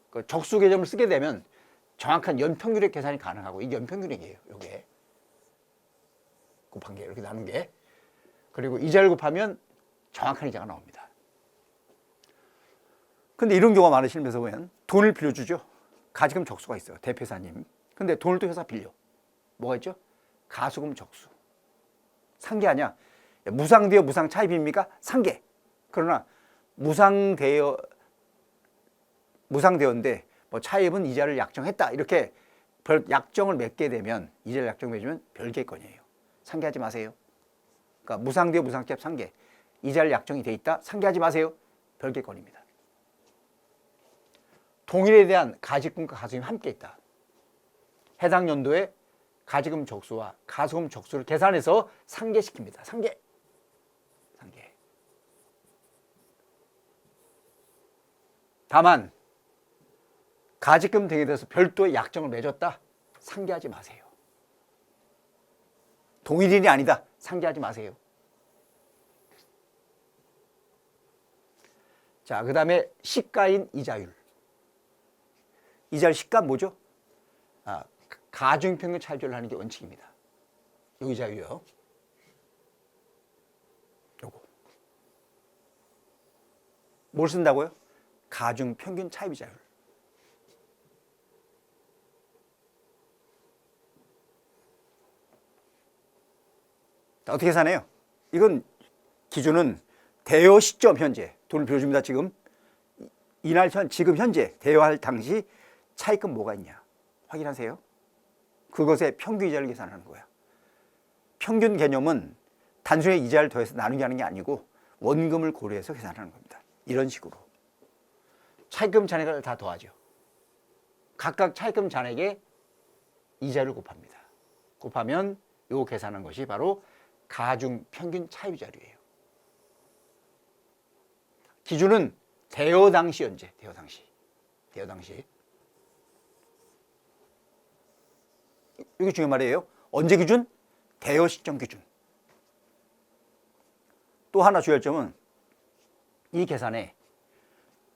그 적수 개념을 쓰게 되면 정확한 연평균액 계산이 가능하고 이게 연평균액이에요. 요게 곱한 게 이렇게 나눈 게. 그리고 이자를 곱하면 정확한 이자가 나옵니다. 근데 이런 경우가 많으시는 회사 보면 돈을 빌려주죠. 가지금 적수가 있어요. 대표사님. 근데 돈을 또 회사 빌려. 뭐가 있죠? 가수금 적수. 상계 아니야. 무상대여 무상 차입입니까? 상계. 그러나 무상대여인데 뭐 차입은 이자를 약정했다. 이렇게 약정을 맺게 되면 이자를 약정 맺으면 별개의 건이에요. 상계하지 마세요. 그러니까 무상대여 무상차입 상계. 이자를 약정이 돼 있다. 상계하지 마세요. 별개의 건입니다. 동일에 대한 가지금과 가수금이 함께 있다. 해당 연도에 가지금 적수와 가수금 적수를 계산해서 상계시킵니다. 상계. 다만 가지금 등에 대해서 별도의 약정을 맺었다. 상계하지 마세요. 동일인이 아니다. 상계하지 마세요. 자, 그 다음에 시가인 이자율. 이자율 시가 뭐죠? 가중평균 차익률을 하는 게 원칙입니다. 요 이자율이요. 요거. 뭘 쓴다고요? 가중평균 차입이자율. 어떻게 계산해요? 이건 기준은 대여 시점 현재 돈을 빌려줍니다. 지금 지금 현재 대여할 당시 차익금 뭐가 있냐 확인하세요. 그것의 평균 이자를 계산하는 거야. 평균 개념은 단순히 이자를 더해서 나누게 하는 게 아니고 원금을 고려해서 계산하는 겁니다. 이런 식으로 차익금 잔액을 다 더하죠. 각각 차익금 잔액에 이자를 곱합니다. 곱하면 요 계산한 것이 바로 가중 평균 차입이자율이에요. 기준은 대여 당시 현재, 대여 당시. 이게 중요한 말이에요. 언제 기준? 대여 시점 기준. 또 하나 주의할 점은 이 계산에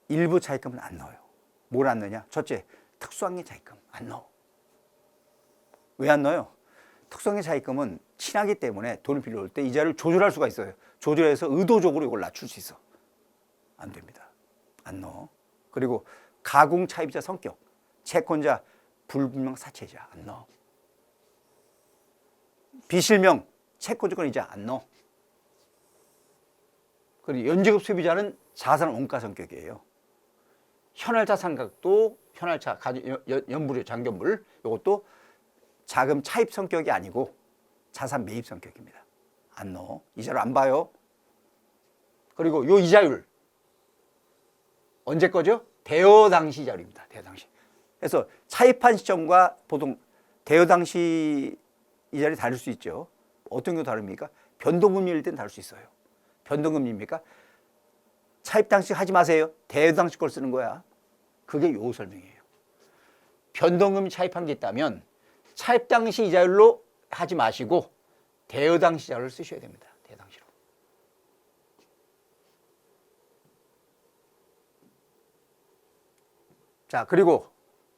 일부 차익금은 안 넣어요. 뭘 안 넣냐? 첫째, 특수환경 차익금 안 넣어. 왜 안 넣어요? 특수환경 차익금은 친하기 때문에 돈을 빌려올 때 이자를 조절할 수가 있어요. 조절해서 의도적으로 이걸 낮출 수 있어. 안 됩니다. 안 넣어. 그리고 가공 차입자 성격, 채권자 불분명 사채자 안 넣어. 비실명 채권조건 이자 안 넣어. 그리고 연지급 소비자는 자산 원가 성격이에요. 현할자 상각도 현할차 연불이요. 장견불. 이것도 자금 차입 성격이 아니고 자산 매입 성격입니다. 안 넣어. 이자를 안 봐요. 그리고 요 이자율 언제 거죠? 대여 당시 이자율입니다. 대여 당시. 그래서 차입한 시점과 보통 대여 당시 이자율이 다를 수 있죠. 어떤 게 다릅니까? 변동금리일 땐 다를 수 있어요. 변동금리입니까? 차입 당시 하지 마세요. 대여 당시 걸 쓰는 거야. 그게 요 설명이에요. 변동금리 차입한 게 있다면 차입 당시 이자율로 하지 마시고 대여 당시 이자율을 쓰셔야 됩니다. 대여 당시로. 자, 그리고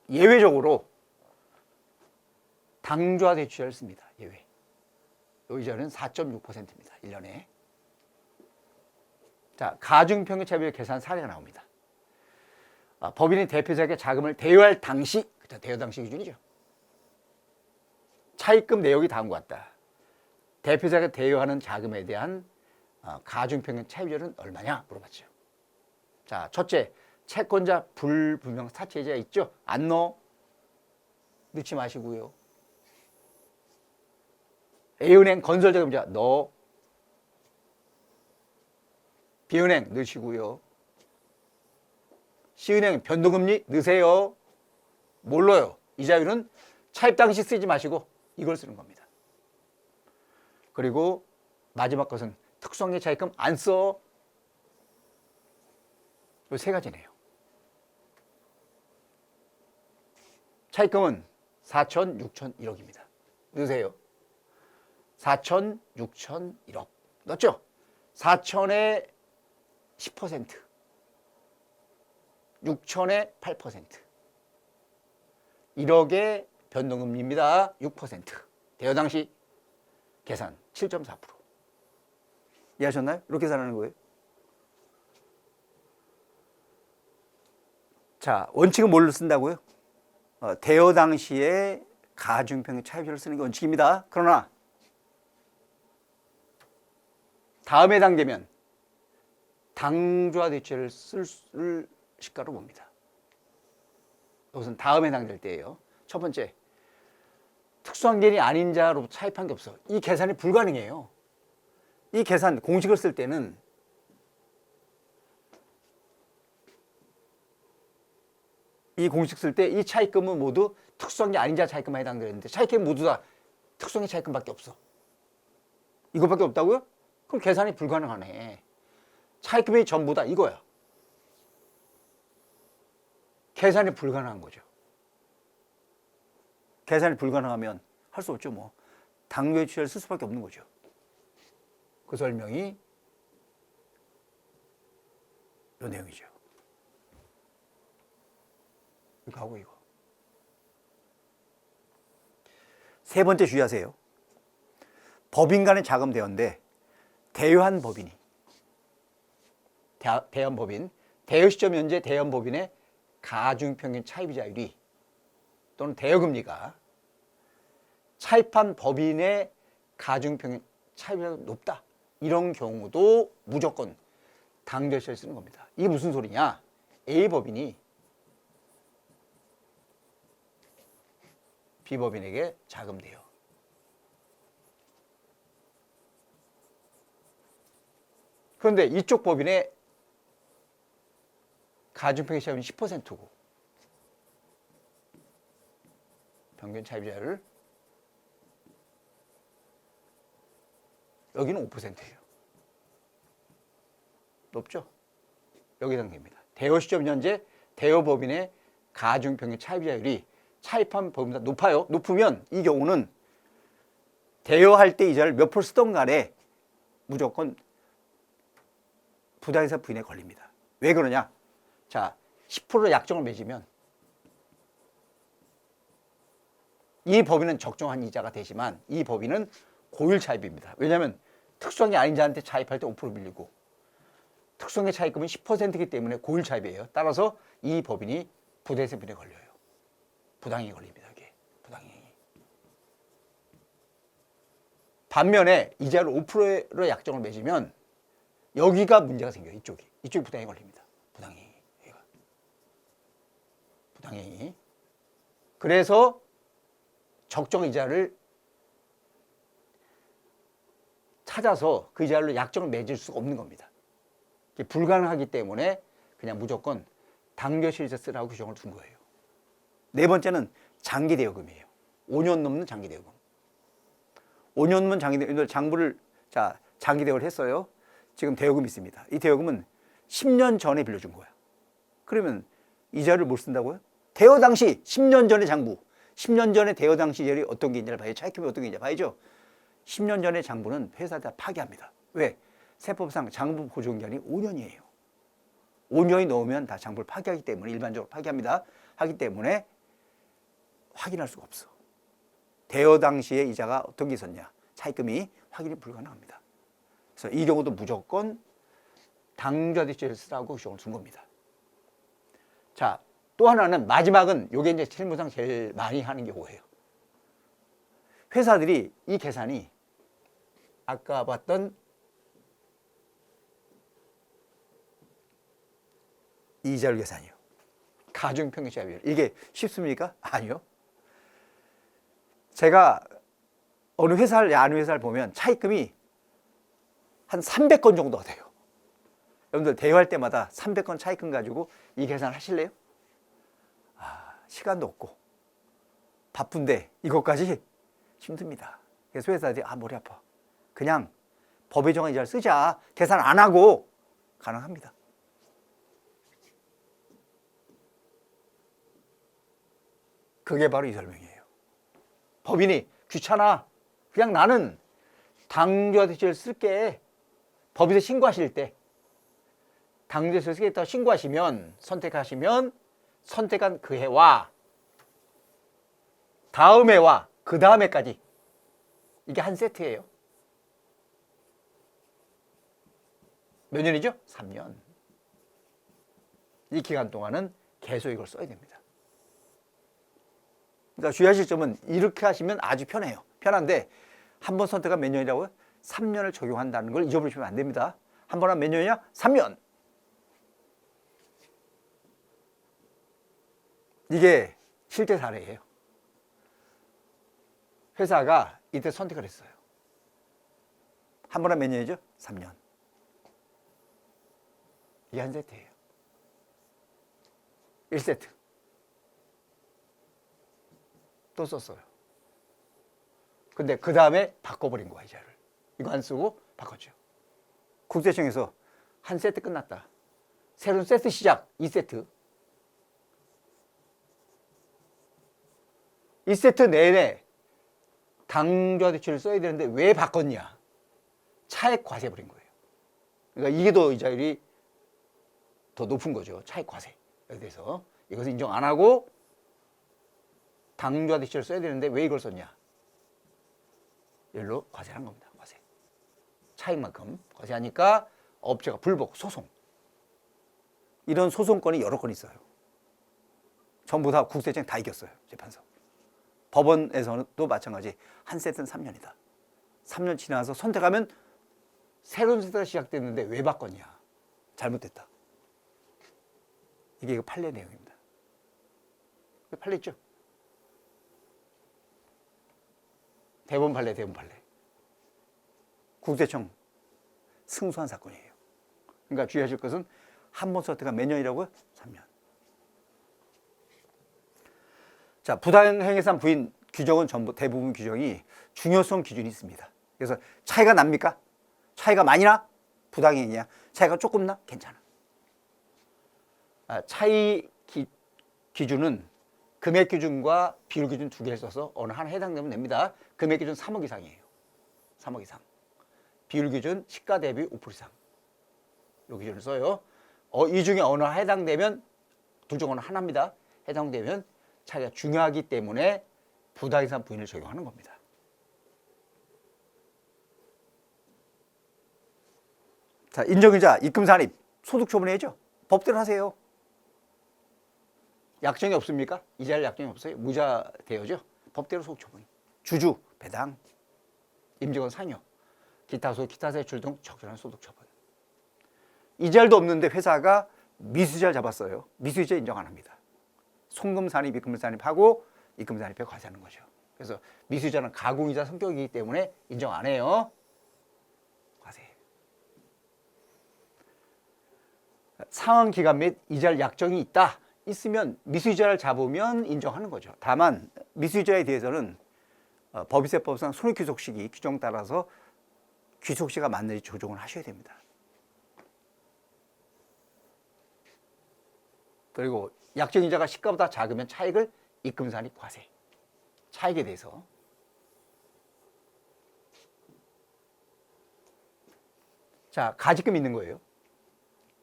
예외적으로 당좌 대출을 씁니다. 예외. 요 이자는 4.6%입니다. 1년에. 자, 가중평균 차입률 계산 사례가 나옵니다. 법인이 대표자에게 자금을 대여할 당시, 그쵸, 대여 당시 기준이죠. 차입금 내역이 다음과 같다. 대표자가 대여하는 자금에 대한 가중평균 차입률은 얼마냐 물어봤죠. 자, 첫째, 채권자 불분명 사채자 있죠? 안 넣어. 넣지 마시고요. A은행 건설자금자 넣어. B은행 넣으시고요. C은행 변동금리 넣으세요. 뭘로요? 이자율은 차입 당시 쓰지 마시고 이걸 쓰는 겁니다. 그리고 마지막 것은 특수환경 차입금 안 써. 이 세 가지네요. 차입금은 4천, 6천, 1억입니다. 넣으세요. 4천, 6천, 1억. 넣었죠? 4천에 10%, 6천에 8%, 1억의 변동금리입니다. 6%. 대여 당시 계산 7.4%. 이해하셨나요? 이렇게 계산하는 거예요. 자, 원칙은 뭘로 쓴다고요? 대여 당시에 가중평균 차입률을 쓰는 게 원칙입니다. 그러나 다음 해당되면 당좌 대출을 쓸 시가로 봅니다. 이것은 다음 해당될 때예요. 첫 번째, 특수환경이 아닌 자로 차입한 게 없어. 이 계산이 불가능해요. 이 계산 공식을 쓸 때는 이 공식 쓸 때 이 차입금은 모두 특수환경 아닌 자 차입금에 해당되는데 차입금이 모두 다 특수환경 차입금밖에 없어. 이것밖에 없다고요? 그럼 계산이 불가능하네. 차입금이 전부다 이거야. 계산이 불가능한 거죠. 계산이 불가능하면 할 수 없죠. 뭐 당좌 대출을 쓸 수밖에 없는 거죠. 그 설명이 이 내용이죠. 이거 하고 이거. 세 번째 주의하세요. 법인 간의 자금 대여인데 대여한 법인이 대연 법인, 대여 시점 현재 대연 법인의 가중평균 차입이자율이 또는 대여금리가 차입한 법인의 가중평균 차입률이 높다. 이런 경우도 무조건 당좌대출을 쓰는 겁니다. 이게 무슨 소리냐? A 법인이 B 법인에게 자금 대여. 그런데 이쪽 법인의 가중평균 차입은 10%고 평균 차입자율을 여기는 5%예요. 높죠? 여기 해당됩니다. 대여 시점 현재 대여 법인의 가중평균 차입자율이 차입한 법인보다 높아요. 높으면 이 경우는 대여할 때 이자를 몇 프로 쓰던 간에 무조건 부당이사 부인에 걸립니다. 왜 그러냐? 자, 10% 약정을 맺으면 이 법인은 적정한 이자가 되지만 이 법인은 고율 차입입니다. 왜냐하면 특수환경 아닌 자한테 차입할 때 5% 밀리고 특수환경 차입금은 10%이기 때문에 고율 차입이에요. 따라서 이 법인이 부당이사 부인에 걸려요. 부당이 걸립니다. 이게 부당이. 반면에 이자를 5%로 약정을 맺으면 여기가 문제가 생겨요. 이쪽이 부당이 걸립니다. 부당이. 얘가. 부당이. 그래서 적정 이자를 찾아서 그 이자율로 약정을 맺을 수가 없는 겁니다. 이게 불가능하기 때문에 그냥 무조건 당겨실에서 쓰라고 규정을 둔 거예요. 네 번째는 장기 대여금이에요. 5년 넘는 장기 대여금. 5년 넘는 장기 대여금. 장부를 장기 대여를 했어요. 지금 대여금이 있습니다. 이 대여금은 10년 전에 빌려준 거야. 그러면 이자를 못 쓴다고요? 대여 당시 10년 전의 장부, 10년 전에 대여 당시 이자율이 어떤 게 있냐를 봐야죠. 차익금이 어떤 게 있냐 봐야죠. 10년 전의 장부는 회사 다 파기합니다. 왜? 세법상 장부 보존 기간이 5년이에요. 5년이 넘으면 다 장부를 파기하기 때문에 일반적으로 파기합니다. 하기 때문에 확인할 수가 없어. 대여 당시에 이자가 어떤 게 있었냐, 차익금이 확인이 불가능합니다. 그래서 이 경우도 무조건 당좌대출을 쓰라고 규정을 둔 겁니다. 자, 또 하나는 마지막은 요게 이제 실무상 제일 많이 하는 경우예요. 회사들이 이 계산이 아까 봤던 이자율 계산이요. 가중평균 비율. 이게 쉽습니까? 아니요. 제가 어느 회사를, 아는 회사를 보면 차입금이 한 300건 정도가 돼요. 여러분들 대여할 때마다 300건 차입금 가지고 이 계산 하실래요? 시간도 없고 바쁜데 이것까지 힘듭니다. 그래서 회사들이 머리 아파. 그냥 법에 정한 이자를 쓰자. 계산 안 하고 가능합니다. 그게 바로 이 설명이에요. 법인이 귀찮아. 그냥 나는 당좌대출을 쓸게. 법인에 신고하실 때 당좌대출을 쓰겠다고 신고하시면, 선택하시면 선택한 그 해와 다음 해와 그 다음 해까지 이게 한 세트예요. 몇 년이죠? 3년. 이 기간 동안은 계속 이걸 써야 됩니다. 그러니까 주의하실 점은 이렇게 하시면 아주 편해요. 편한데 한 번 선택한 몇 년이라고요? 3년을 적용한다는 걸 잊어버리시면 안 됩니다. 한 번 하면 몇 년이냐? 3년. 이게 실제 사례예요. 회사가 이때 선택을 했어요. 한 번 하면 몇 년이죠? 3년. 이게 한 세트예요. 1세트. 또 썼어요. 근데 그 다음에 바꿔버린 거야, 이자를. 이거 안 쓰고 바꿨죠. 국세청에서 한 세트 끝났다. 새로운 세트 시작, 2세트. 2세트 내내 당좌대출을 써야 되는데 왜 바꿨냐? 차액 과세 버린 거예요. 그러니까 이게 더 이자율이 더 높은 거죠. 차익 과세에 대해서. 이것을 인정 안 하고 당좌대출을 써야 되는데 왜 이걸 썼냐? 일로 과세한 겁니다. 과세. 차익만큼 과세하니까 업체가 불복, 소송. 이런 소송건이 여러 건 있어요. 전부 다 국세청 다 이겼어요. 재판서. 법원에서도 마찬가지. 한 세트는 3년이다. 3년 지나서 선택하면 새로운 세트가 시작됐는데 왜 바꿨냐? 잘못됐다. 이게 판례 내용입니다. 판례 있죠? 대법원 판례, 대법원 판례. 국세청 승소한 사건이에요. 그러니까 주의하실 것은 한 번 선택한 몇 년이라고요? 3년. 자, 부당행위상 부인 규정은 전부 대부분 규정이 중요성 기준이 있습니다. 그래서 차이가 납니까? 차이가 많이 나? 부당행위냐? 차이가 조금 나? 괜찮아. 차이 기준은 금액 기준과 비율 기준 두 개를 써서 어느 하나 해당되면 됩니다. 금액 기준 3억 이상이에요. 3억 이상. 비율 기준 시가 대비 5% 이상. 이 기준을 써요. 이 중에 어느 하나 해당되면 둘 중 어느 하나입니다. 해당되면 차이가 중요하기 때문에 부당이상 부인을 적용하는 겁니다. 자, 인정이자, 입금산입, 소득처분해야죠. 법대로 하세요. 약정이 없습니까? 이자율 약정이 없어요. 무자 대여죠. 법대로 소득처분. 주주, 배당, 임직원 상여, 기타 세출 등 적절한 소득처분. 이자율도 없는데 회사가 미수이자를 잡았어요. 미수이자 인정 안 합니다. 송금산입, 입금산입하고 입금산입에 과세하는 거죠. 그래서 미수이자는 가공이자 성격이기 때문에 인정 안 해요. 상환 기간 및 이자를 약정이 있으면 미수이자를 잡으면 인정하는 거죠. 다만 미수이자에 대해서는 법인세법상 손해귀속 시기 규정 따라서 귀속 시가 맞는지 조정을 하셔야 됩니다. 그리고 약정이자가 시가보다 작으면 차익을 입금산입 과세. 차익에 대해서. 자, 가지금 있는 거예요.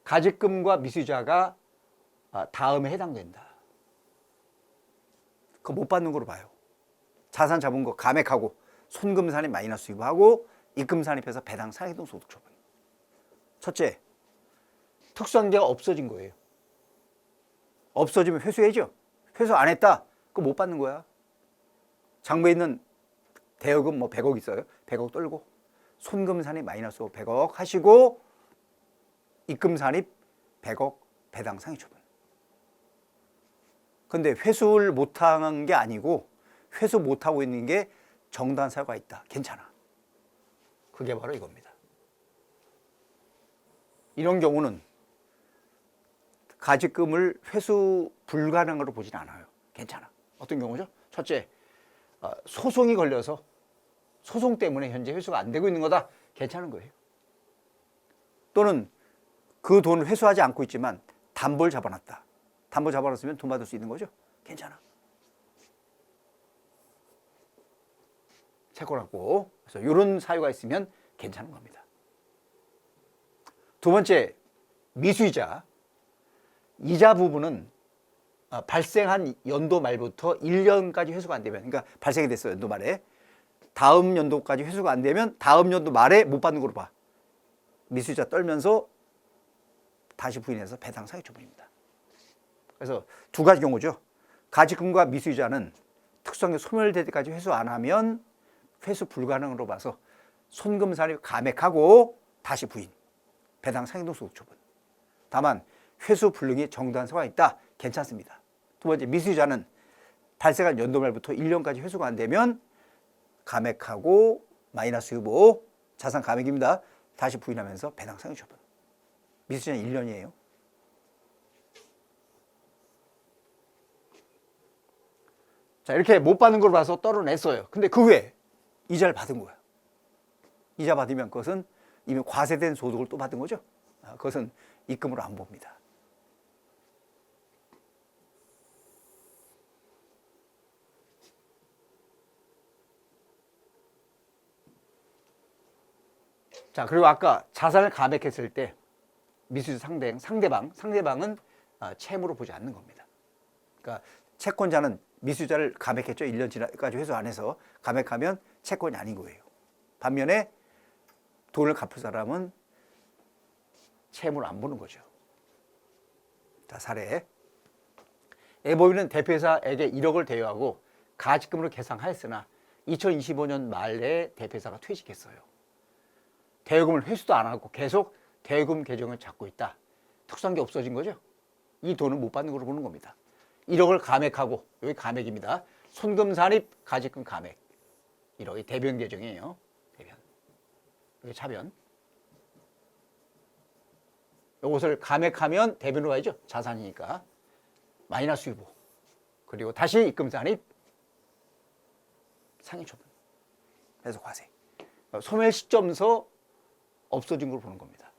가지금과 미수이자가 다음에 해당된다. 그거 못 받는 거로 봐요. 자산 잡은 거 감액하고 손금산입 마이너스 유보하고 입금산입해서 배당 상해동 소득 처분. 첫째, 특수관계가 없어진 거예요. 없어지면 회수해야죠. 회수 안 했다. 그거 못 받는 거야. 장부에 있는 대여금 뭐 100억 있어요. 100억 떨고 손금산입 마이너스 100억 하시고 입금산입 100억 배당 상해 처분. 근데 회수를 못한 게 아니고 회수 못하고 있는 게 정당한 사유가 있다. 괜찮아. 그게 바로 이겁니다. 이런 경우는 가지금을 회수 불가능으로 보진 않아요. 괜찮아. 어떤 경우죠? 첫째, 소송이 걸려서 소송 때문에 현재 회수가 안 되고 있는 거다. 괜찮은 거예요. 또는 그 돈을 회수하지 않고 있지만 담보를 잡아놨다. 담보 잡아놨으면 돈 받을 수 있는 거죠. 괜찮아. 채권하고 그래서 이런 사유가 있으면 괜찮은 겁니다. 두 번째, 미수이자. 이자 부분은 발생한 연도 말부터 1년까지 회수가 안 되면, 그러니까 발생이 됐어요. 연도 말에. 다음 연도까지 회수가 안 되면 다음 연도 말에 못 받는 걸로 봐. 미수이자 떨면서 다시 부인해서 배당 상해 처분입니다. 그래서 두 가지 경우죠. 가지금과 미수이자는 특수관계 소멸될 때까지 회수 안 하면 회수 불가능으로 봐서 손금산입 감액하고 다시 부인, 배당 상해동 소득 처분. 다만 회수 불능이 정당한 사유가 있다. 괜찮습니다. 두 번째, 미수이자는 발생한 연도 말부터 1년까지 회수가 안 되면 감액하고 마이너스 유보, 자산 감액입니다. 다시 부인하면서 배당 상해 처분. 미수이자는 1년이에요. 자, 이렇게 못 받는 걸 봐서 떨어냈어요. 근데 그 후에 이자를 받은 거야. 이자 받으면 그것은 이미 과세된 소득을 또 받은 거죠. 그것은 입금으로 안 봅니다. 자, 그리고 아까 자산을 감액했을 때 미수이자 상대방은 채무로 보지 않는 겁니다. 그러니까 채권자는 미수이자를 감액했죠. 1년 지나까지 회수 안 해서 감액하면 채권이 아닌 거예요. 반면에 돈을 갚을 사람은 채무를 안 보는 거죠. 자, 사례. A법인은 대표이사에게 1억을 대여하고 가지금으로 계상하였으나 2025년 말에 대표이사가 퇴직했어요. 대여금을 회수도 안 하고 계속 대여금 계정을 잡고 있다. 특수한 게 없어진 거죠. 이 돈은 못 받는 걸로 보는 겁니다. 1억을 감액하고, 여기 감액입니다. 손금산입, 가지금 감액. 1억이 대변 계정이에요. 대변. 여기 차변. 이것을 감액하면 대변으로 가야죠. 자산이니까. 마이너스 유보. 그리고 다시 입금산입, 상해처분. 그래서 과세. 소멸 시점서 없어진 걸로 보는 겁니다.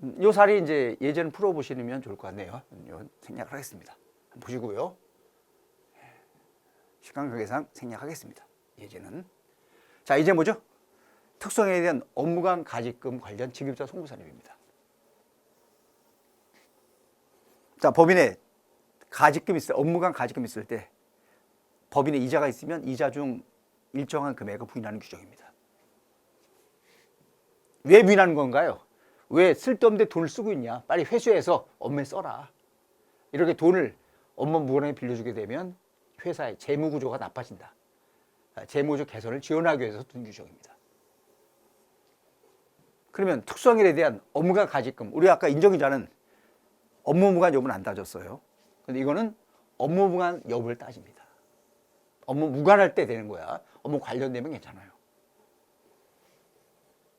이 사례 이제 예제는 풀어보시면 좋을 것 같네요. 생략을 하겠습니다. 보시고요. 시간 관계상 생략하겠습니다. 예제는. 자, 이제 뭐죠? 특수성에 대한 업무강 가지금 관련 지급자 송부산입입니다. 자, 법인에 가지금 있을 때, 업무강 가지금 있을 때 법인에 이자가 있으면 이자 중 일정한 금액을 부인하는 규정입니다. 왜 부인하는 건가요? 왜 쓸데없는 데 돈을 쓰고 있냐? 빨리 회수해서 업무에 써라. 이렇게 돈을 업무 무관하게 빌려주게 되면 회사의 재무구조가 나빠진다. 재무구조 개선을 지원하기 위해서 둔 규정입니다. 그러면 특수한 일에 대한 업무강 가지금, 우리 아까 인정이자는 업무 무관 여부는 안 따졌어요. 근데 이거는 업무 무관 여부를 따집니다. 업무 무관할 때 되는 거야. 업무 관련되면 괜찮아요.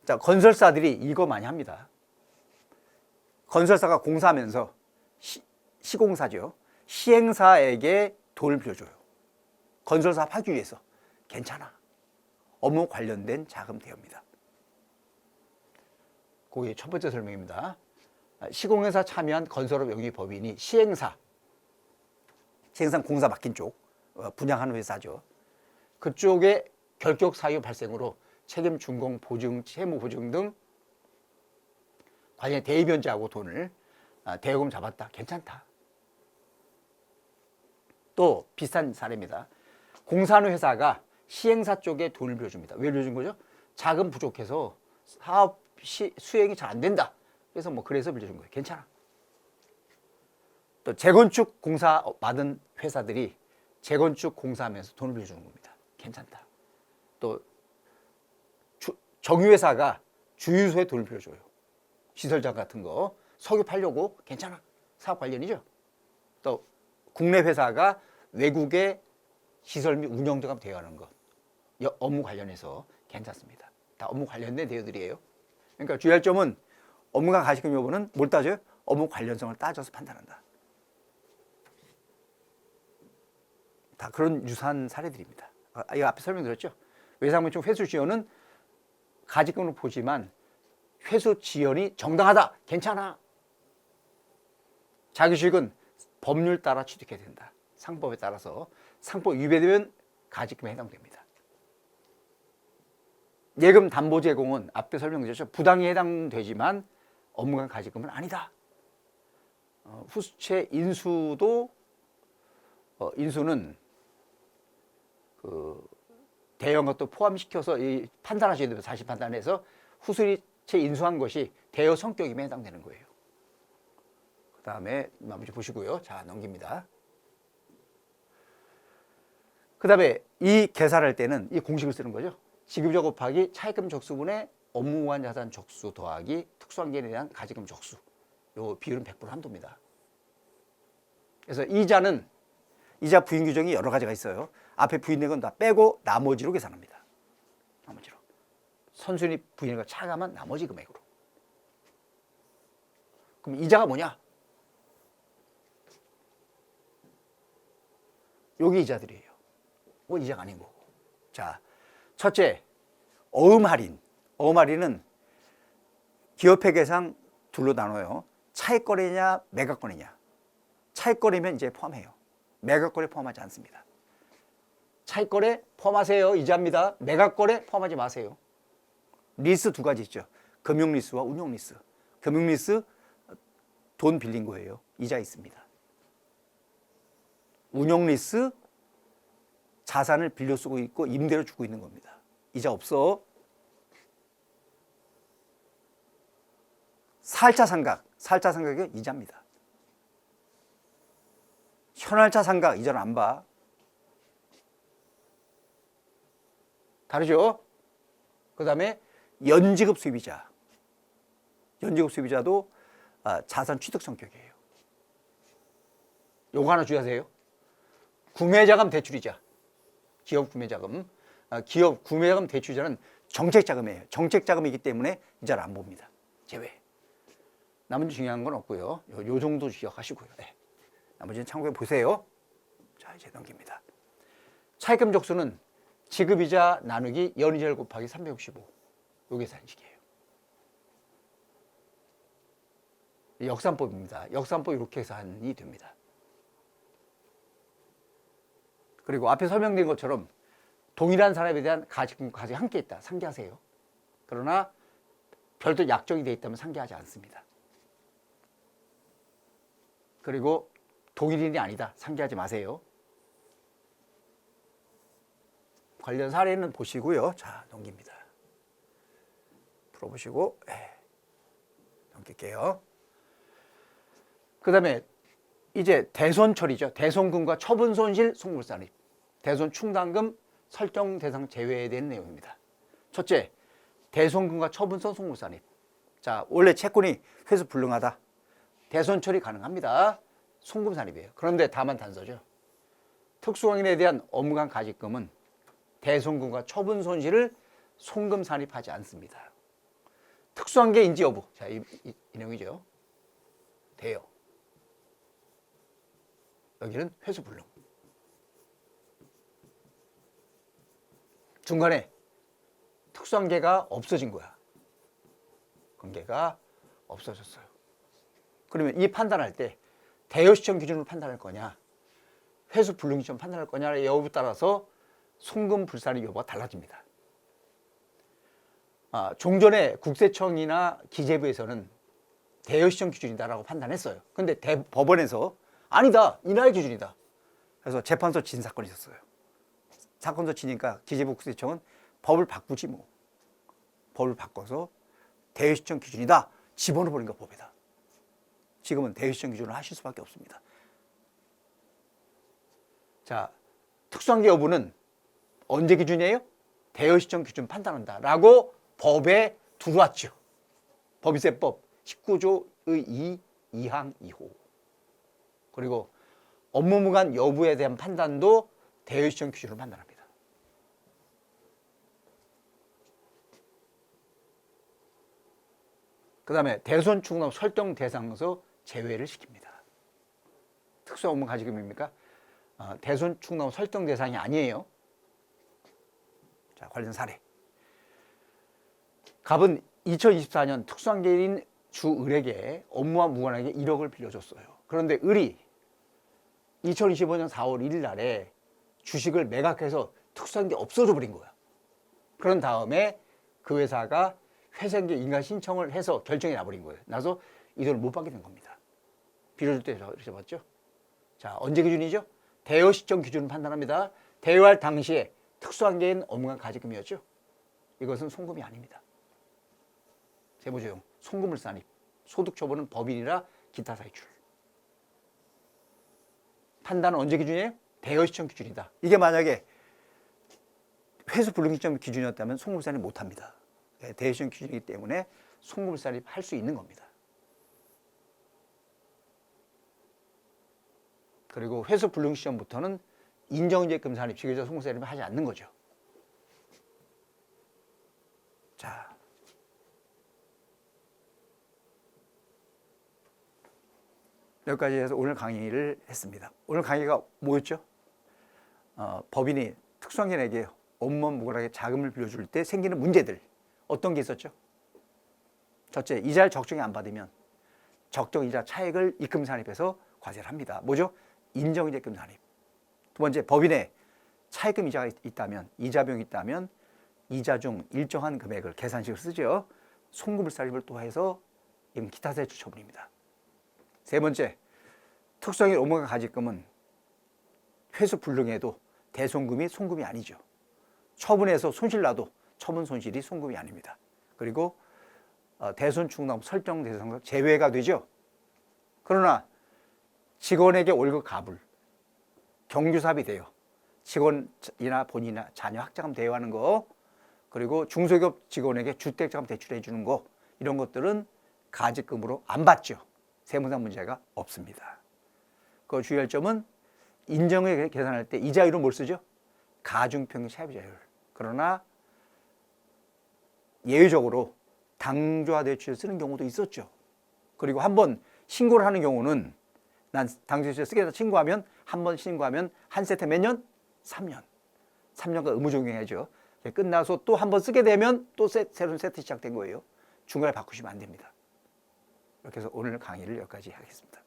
자, 건설사들이 이거 많이 합니다. 건설사가 공사하면서 시공사죠. 시행사에게 돈을 빌려줘요. 건설사 하기 위해서. 괜찮아. 업무 관련된 자금 대여입니다. 그게 첫 번째 설명입니다. 시공회사 참여한 건설업 영위 법인이 시행사 공사 맡긴 쪽, 분양하는 회사죠. 그쪽에 결격 사유 발생으로 책임 준공 보증, 채무 보증 등 관련 대의변제하고 돈을 대여금 잡았다. 괜찮다. 또 비슷한 사례입니다. 공사하는 회사가 시행사 쪽에 돈을 빌려줍니다. 왜 빌려준 거죠? 자금 부족해서 사업 수행이 잘 안 된다. 그래서 그래서 빌려준 거예요. 괜찮아. 또 재건축 공사 받은 회사들이 재건축 공사하면서 돈을 빌려주는 겁니다. 괜찮다. 또 정유회사가 주유소에 돈을 빌려줘요. 시설장 같은 거 석유 팔려고 괜찮아. 사업 관련이죠. 또 국내 회사가 외국의 시설 및 운영 등하고 대여하는 것 업무 관련해서 괜찮습니다. 다 업무 관련된 대여들이에요. 그러니까 주의할 점은 업무가 가시금 여부는 뭘 따져요? 업무 관련성을 따져서 판단한다. 다 그런 유사한 사례들입니다. 이거 앞에 설명드렸죠? 외상건축 회수 지연은 가지금으로 보지만 회수 지연이 정당하다. 괜찮아. 자기수익은 법률 따라 취득해야 된다. 상법에 따라서 상법 위배되면 가지금에 해당됩니다. 예금 담보 제공은 앞에 설명드렸죠. 부당에 해당되지만 업무간 가지금은 아니다. 후수채 인수도 인수는 대여한 것도 포함시켜서 판단하셔야 됩니다. 사실 판단해서 후수채 인수한 것이 대여 성격임에 해당되는 거예요. 그 다음에 나머지 보시고요. 자, 넘깁니다. 그 다음에 이 계산할 때는 이 공식을 쓰는 거죠. 지급자 곱하기 차입금 적수분의 업무관 자산 적수 더하기 특수환경에 대한 가지금 적수. 요 비율은 100% 한도입니다. 그래서 이자 부인 규정이 여러 가지가 있어요. 앞에 부인된 건 다 빼고 나머지로 계산합니다. 나머지로. 선순위 부인과 차감한 나머지 금액으로. 그럼 이자가 뭐냐? 여기 이자들이에요. 이자가 아닌 거고. 자, 첫째, 어음 할인. 어음 할인은 기업회계상 둘로 나눠요. 차익거래냐, 매각거래냐. 차익거래면 이제 포함해요. 매각거래 포함하지 않습니다. 차익거래 포함하세요. 이자입니다. 매각거래 포함하지 마세요. 리스 두 가지 있죠. 금융리스와 운용리스. 금융리스 돈 빌린 거예요. 이자 있습니다. 운용리스 자산을 빌려 쓰고 있고 임대로 주고 있는 겁니다. 이자 없어. 살차 상각은 이자입니다. 현할차 상각 이자는 안 봐. 다르죠? 그 다음에 연지급 수입이자. 연지급 수입이자도 자산 취득 성격이에요. 요거 하나 주의하세요. 구매자금 대출이자. 기업 구매자금. 기업 구매자금 대출이자는 정책자금이에요. 정책자금이기 때문에 이자를 안 봅니다. 제외. 나머지 중요한 건 없고요. 요 정도 기억하시고요. 네. 나머지는 참고해 보세요. 자, 이제 넘깁니다. 차입금 적수는 지급이자 나누기 연이자율 곱하기 365. 요 계산식이에요. 역산법입니다. 역산법 이렇게 계산이 됩니다. 그리고 앞에 설명된 것처럼 동일한 사람에 대한 가지금과 가지가 함께 있다. 상기하세요. 그러나 별도 약정이 되어 있다면 상기하지 않습니다. 그리고 동일인이 아니다. 상기하지 마세요. 관련 사례는 보시고요. 자, 넘깁니다. 풀어보시고 넘길게요. 그 다음에 이제 대손 처리죠. 대손금과 처분 손실 송물산입. 대손 충당금 설정 대상 제외된 내용입니다. 첫째, 대손금과 처분선 송물산입. 자, 원래 채권이 회수 불능하다. 대손 처리 가능합니다. 송금 산입이에요. 그런데 다만 단서죠. 특수공인에 대한 업무간 가지금은 대손금과 처분 손실을 송금 산입하지 않습니다. 특수한 게 인지 여부. 자, 이 내용이죠. 돼요. 여기는 회수불능. 중간에 특수관계가 없어진 거야. 관계가 없어졌어요. 그러면 이 판단할 때 대여시점 기준으로 판단할 거냐, 회수불능 시점 판단할 거냐의 여부에 따라서 송금불산의 여부가 달라집니다. 종전에 국세청이나 기재부에서는 대여시점 기준이다라고 판단했어요. 근데 법원에서 아니다, 이날 기준이다. 그래서 재판소 진 사건이 있었어요. 사건도 지니까 기재부 국세청은 법을 바꾸지 뭐. 법을 바꿔서 대여시점 기준이다 집어넣어버린 거 법에다. 지금은 대여시점 기준을 하실 수밖에 없습니다. 자, 특수관계 여부는 언제 기준이에요? 대여시점 기준 판단한다 라고 법에 들어왔죠. 법인세법 19조의 2항 2호. 그리고 업무무관 여부에 대한 판단도 대여시점 기준으로 판단합니다. 그 다음에 대손충납 설정 대상에서 제외를 시킵니다. 특수업무가지금입니까? 대손충납 설정 대상이 아니에요. 자, 관련 사례. 갑은 2024년 특수관계인 주을에게 업무와 무관하게 1억을 빌려줬어요. 그런데 을이 2025년 4월 1일 날에 주식을 매각해서 특수관계 없어져 버린 거야. 그런 다음에 그 회사가 회생계 인가 신청을 해서 결정이 나버린 거예요. 나서 이 돈을 못 받게 된 겁니다. 빌려줄 때 여쭤봤죠. 자, 언제 기준이죠? 대여 시점 기준을 판단합니다. 대여할 당시에 특수관계인 업무가 가지금이었죠. 이것은 송금이 아닙니다. 세무조용, 송금을 산입, 소득처분은 법인이라 기타 사유출. 판단은 언제 기준이에요? 대여 시점 기준이다. 이게 만약에 회수 불능 시점 기준이었다면 송금 산입 못합니다. 대여 시점 기준이기 때문에 송금 산입 할 수 있는 겁니다. 그리고 회수 불능 시점부터는 인정이자금 산입, 지급자 송금 산입을 하지 않는 거죠. 자, 여기까지 해서 오늘 강의를 했습니다. 오늘 강의가 뭐였죠? 법인이 특수관계인에게 업무 무관하게 자금을 빌려줄 때 생기는 문제들 어떤 게 있었죠? 첫째, 이자를 적정히 안 받으면 적정 이자 차액을 입금 산입해서 과세를 합니다. 뭐죠? 인정이자 입금 산입. 두 번째, 법인에 차입금 이자가 있다면, 이자 비용이 있다면 이자 중 일정한 금액을 계산식을 쓰죠. 송금을 산입을 또 해서 이건 기타 세출 처분입니다. 세 번째, 특수관계인 업무가 가지금은 회수 불능해도 대송금이 송금이 아니죠. 처분해서 손실 나도 처분 손실이 송금이 아닙니다. 그리고 대손충납 설정 대상 제외가 되죠. 그러나 직원에게 월급 가불, 경조사비 대여, 직원이나 본인이나 자녀 학자금 대여하는 거, 그리고 중소기업 직원에게 주택자금 대출해 주는 거, 이런 것들은 가지금으로 안 받죠. 세무상 문제가 없습니다. 그 주의할 점은 인정을 계산할 때 이자율은 뭘 쓰죠? 가중평균 차입이자율. 그러나 예외적으로 당좌 대출을 쓰는 경우도 있었죠. 그리고 한번 신고를 하는 경우는 난 당좌 대출 쓰겠다 신고하면 한 번 신고하면 한 세트 몇 년? 3년. 3년간 의무 적용해야죠. 끝나서 또 한 번 쓰게 되면 또 새로운 세트 시작된 거예요. 중간에 바꾸시면 안 됩니다. 이렇게 해서 오늘 강의를 여기까지 하겠습니다.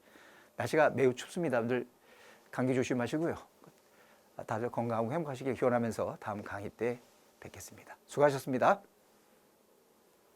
날씨가 매우 춥습니다. 여러분들 감기 조심하시고요. 다들 건강하고 행복하시길 기원하면서 다음 강의 때 뵙겠습니다. 수고하셨습니다.